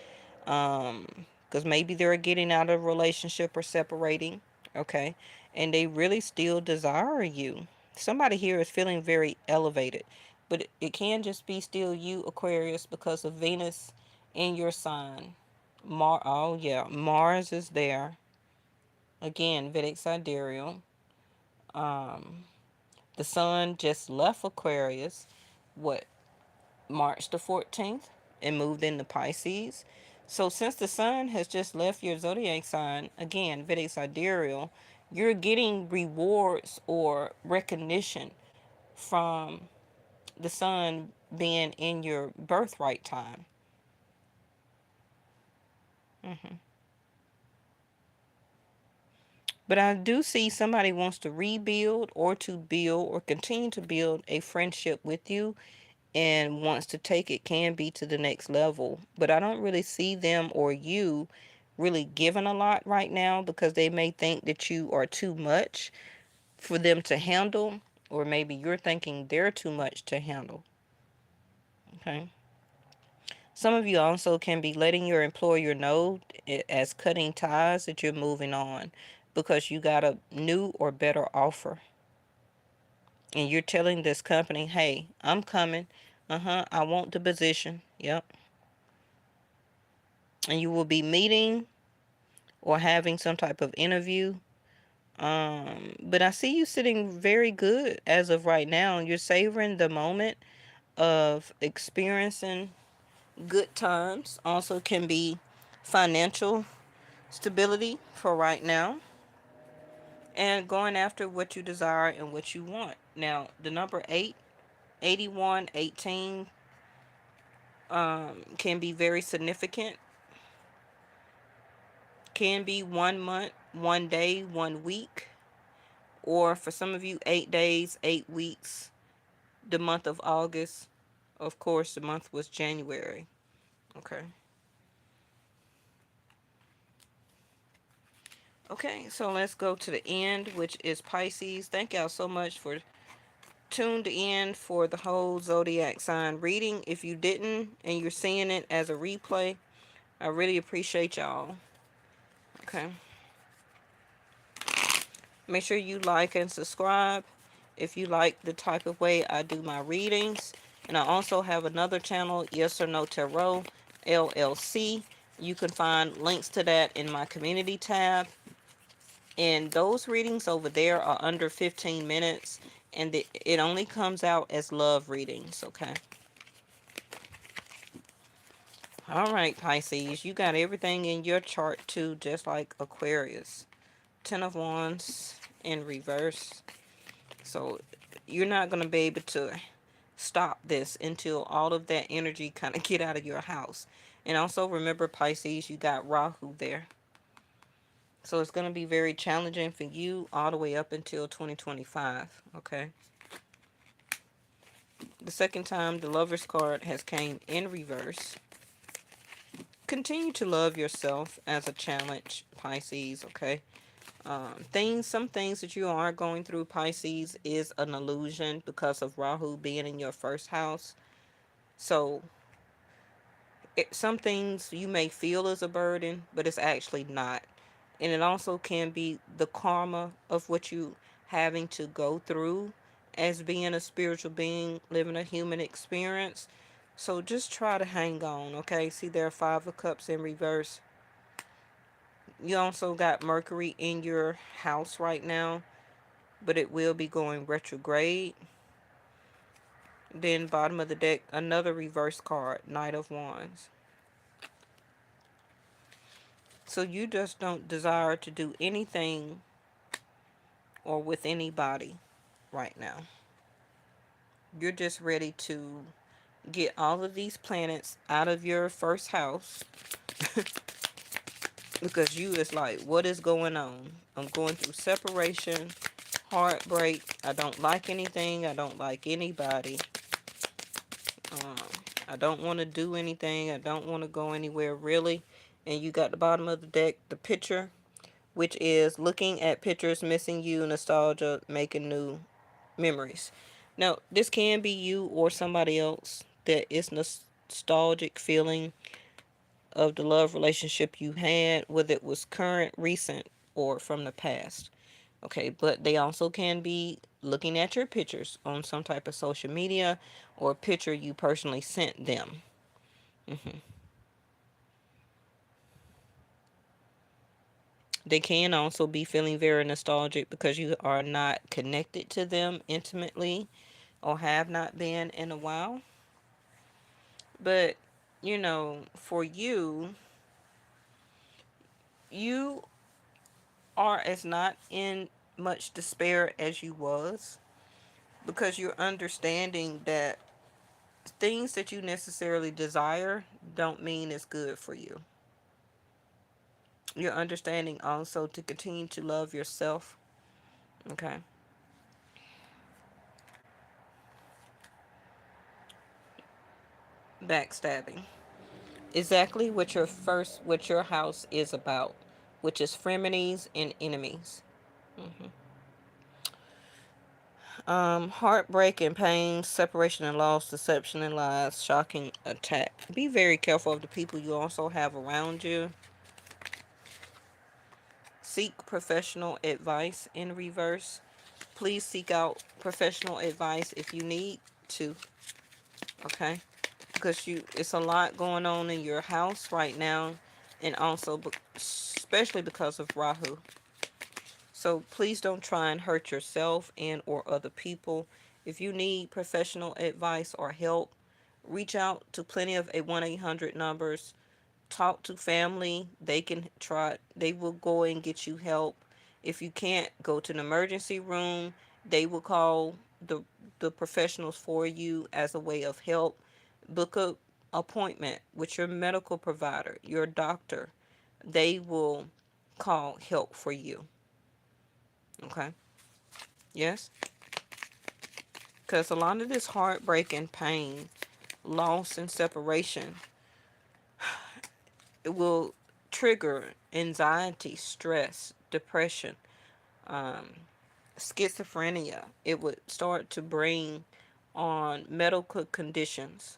Because maybe they're getting out of a relationship or separating. Okay. And they really still desire you. Somebody here is feeling very elevated. But it can just be still you, Aquarius, because of Venus in your sign. Oh, yeah. Mars is there. Again, Vedic sidereal. Um, the sun just left Aquarius, what, March the 14th, and moved into Pisces. So since the sun has just left your zodiac sign, again, Vedic sidereal, you're getting rewards or recognition from the sun being in your birthright time. But I do see somebody wants to rebuild or to build or continue to build a friendship with you and wants to take it, can be to the next level. But I don't really see them or you really giving a lot right now because they may think that you are too much for them to handle, or maybe you're thinking they're too much to handle. Okay. Some of you also can be letting your employer know as cutting ties that you're moving on because you got a new or better offer. And you're telling this company, hey, I'm coming. I want the position. Yep. And you will be meeting or having some type of interview. But I see you sitting very good as of right now. You're savoring the moment of experiencing good times. Also can be financial stability for right now. And going after what you desire and what you want. Now, the number 8, 81, 18 can be very significant. Can be 1 month, 1 day, 1 week, or for some of you, 8 days, 8 weeks. The month of August, of course, the month was January. Okay. Okay, so let's go to the end, which is Pisces. Thank y'all so much for tuned in for the whole zodiac sign reading. If you didn't and you're seeing it as a replay, I really appreciate y'all. Okay. Make sure you like and subscribe if you like the type of way I do my readings. And I also have another channel, Yes or No Tarot, LLC. You can find links to that in my community tab. And those readings over there are under 15 minutes. And it only comes out as love readings, okay? All right, Pisces, you got everything in your chart too, just like Aquarius. 10 of Wands in reverse. So you're not going to be able to stop this until all of that energy kind of get out of your house. And also remember, Pisces, you got Rahu there. So it's going to be very challenging for you all the way up until 2025. Okay. The second time the Lover's card has came in reverse. Continue to love yourself as a challenge, Pisces. Okay. Some things that you are going through, Pisces, is an illusion because of Rahu being in your first house. So some things you may feel as a burden, but it's actually not. And it also can be the karma of what you having to go through as being a spiritual being, living a human experience. So just try to hang on, okay? See, there are Five of Cups in reverse. You also got Mercury in your house right now, but it will be going retrograde. Then bottom of the deck, another reverse card, Knight of Wands. So you just don't desire to do anything or with anybody right now. You're just ready to get all of these planets out of your first house because you is like, what is going on? I'm going through separation, heartbreak. I don't like anything. I don't like anybody. Um, I don't want to do anything. I don't want to go anywhere really. And you got the bottom of the deck, the picture, which is looking at pictures, missing you, nostalgia, making new memories. Now, this can be you or somebody else that is nostalgic feeling of the love relationship you had, whether it was current, recent, or from the past. Okay, but they also can be looking at your pictures on some type of social media or a picture you personally sent them. hmm They can also be feeling very nostalgic because you are not connected to them intimately or have not been in a while. But, for you, you are as not in much despair as you was because you're understanding that things that you necessarily desire don't mean it's good for you. You're understanding also to continue to love yourself. Okay. Backstabbing. Exactly what your house is about, which is frenemies and enemies. Heartbreak and pain, separation and loss, deception and lies, shocking attack. Be very careful of the people you also have around you. Seek professional advice in reverse. Please seek out professional advice if you need to. Okay, because it's a lot going on in your house right now, and also especially because of Rahu. So please don't try and hurt yourself and or other people. If you need professional advice or help, reach out to plenty of a 1-800 numbers. Talk to family. They will go and get you help. If you can't go to the emergency room, they will call the professionals for you as a way of help. Book a appointment with your medical provider, your doctor. They will call help for you. Okay? Yes? Because a lot of this heartbreak and pain, loss and separation, it will trigger anxiety, stress, depression, um, schizophrenia. It would start to bring on medical conditions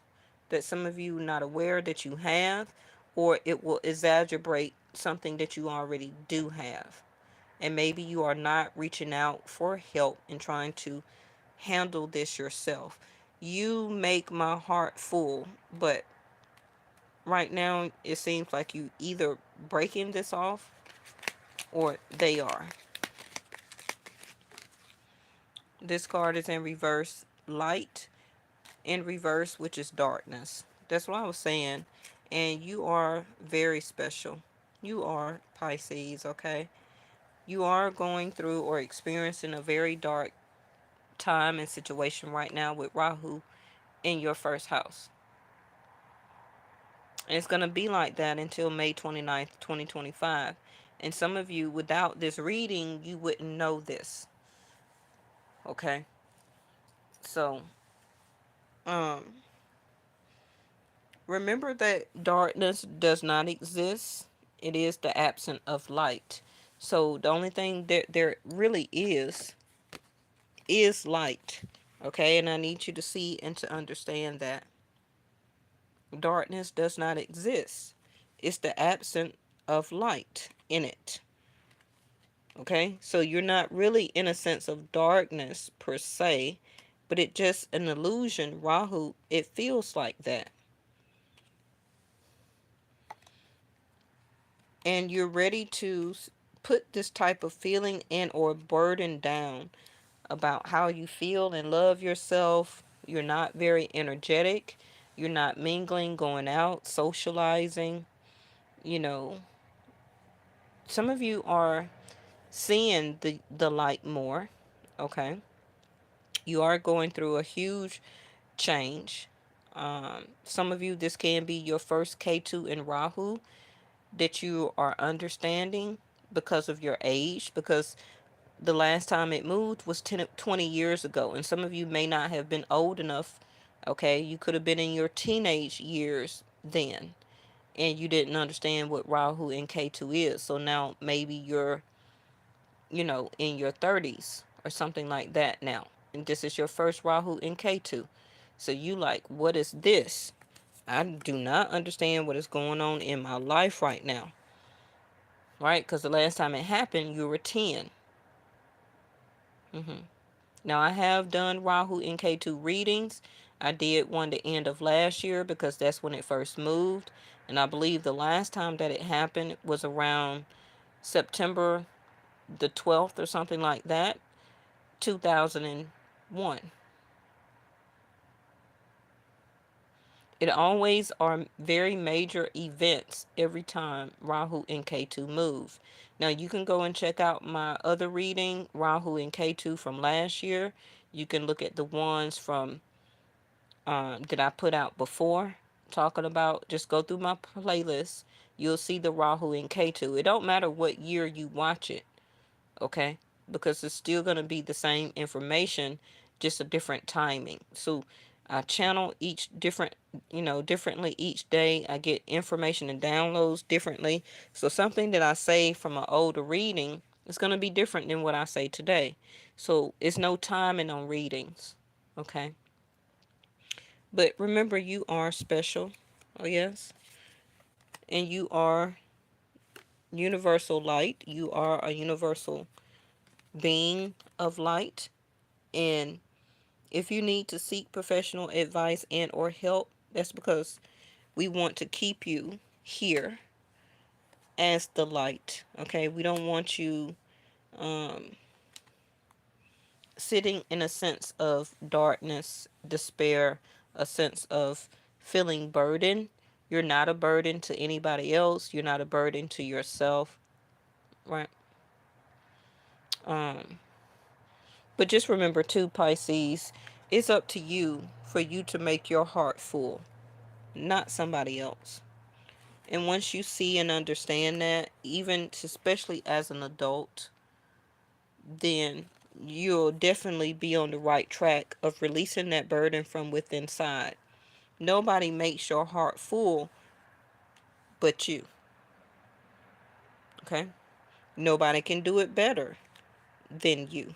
that some of you are not aware that you have, or it will exaggerate something that you already do have. And maybe you are not reaching out for help and trying to handle this yourself. You make my heart full, but right now it seems like you either breaking this off or they are. This card is in reverse, light in reverse, which is darkness. That's what I was saying. And you are very special. You are Pisces, okay? You are going through or experiencing a very dark time and situation right now with Rahu in your first house. And it's going to be like that until May 29th, 2025. And some of you, without this reading, you wouldn't know this. Okay? So, um, remember that darkness does not exist. It is the absence of light. So the only thing that there really is light. Okay, and I need you to see and to understand that darkness does not exist. It's the absence of light in it. Okay, so you're not really in a sense of darkness per se, but it just an illusion. Rahu, it feels like that. And you're ready to put this type of feeling and or burden down about how you feel and love yourself. You're not very energetic. You're not mingling, going out, socializing. You know, some of you are seeing the light more. Okay, you are going through a huge change. Some of you, this can be your first K2 in Rahu that you are understanding because of your age, because the last time it moved was 20 years ago. And some of you may not have been old enough. Okay, you could have been in your teenage years then, and you didn't understand what Rahu and K2 is. So now maybe you're, in your 30s or something like that now. And this is your first Rahu in K2. So you like, what is this? I do not understand what is going on in my life right now. Right? Because the last time it happened, you were 10. Now, I have done Rahu in K2 readings. I did one the end of last year because that's when it first moved. And I believe the last time that it happened was around September the 12th or something like that, 2001. It always are very major events every time Rahu and K2 move. Now you can go and check out my other reading, Rahu and K2 from last year. You can look at the ones from that I put out before, talking about, just go through my playlist. You'll see the Rahu and K2. It don't matter what year you watch it, okay? Because it's still going to be the same information, just a different timing. So I channel each differently each day. I get information and downloads differently. So something that I say from an older reading is going to be different than what I say today. So it's no timing on readings, okay? But remember, you are special. Oh, yes. And you are universal light. You are a universal being of light. And if you need to seek professional advice and or help, that's because we want to keep you here as the light. Okay? We don't want you um, sitting in a sense of darkness, despair, a sense of feeling burden. You're not a burden to anybody else. You're not a burden to yourself, right? Um, but just remember too, Pisces, it's up to you for you to make your heart full, not somebody else. And once you see and understand that, even especially as an adult, then you'll definitely be on the right track of releasing that burden from within inside. Nobody makes your heart full but you. Okay? Nobody can do it better than you.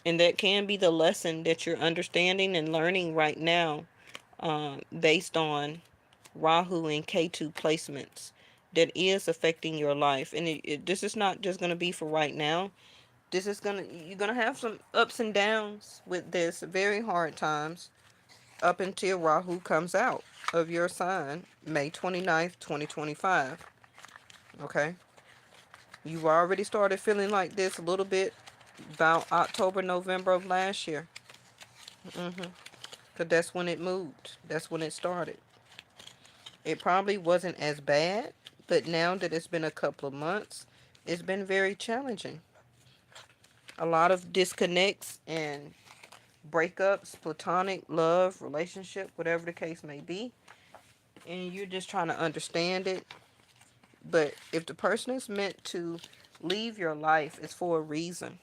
And that can be the lesson that you're understanding and learning right now, based on Rahu and K2 placements that is affecting your life. And this is not just going to be for right now. You're going to have some ups and downs with this, very hard times, up until Rahu comes out of your sign, May 29th, 2025. Okay? You've already started feeling like this a little bit about October, November of last year. Because that's when it moved. That's when it started. It probably wasn't as bad, but now that it's been a couple of months, it's been very challenging. A lot of disconnects and breakups, platonic, love, relationship, whatever the case may be. and you're just trying to understand it. But if the person is meant to leave your life, it's for a reason.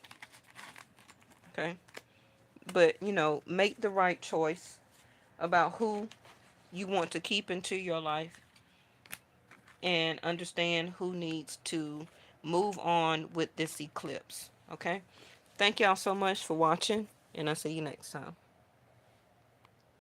Okay. But, make the right choice about who you want to keep into your life, and understand who needs to move on with this eclipse. Okay. Thank y'all so much for watching, and I'll see you next time.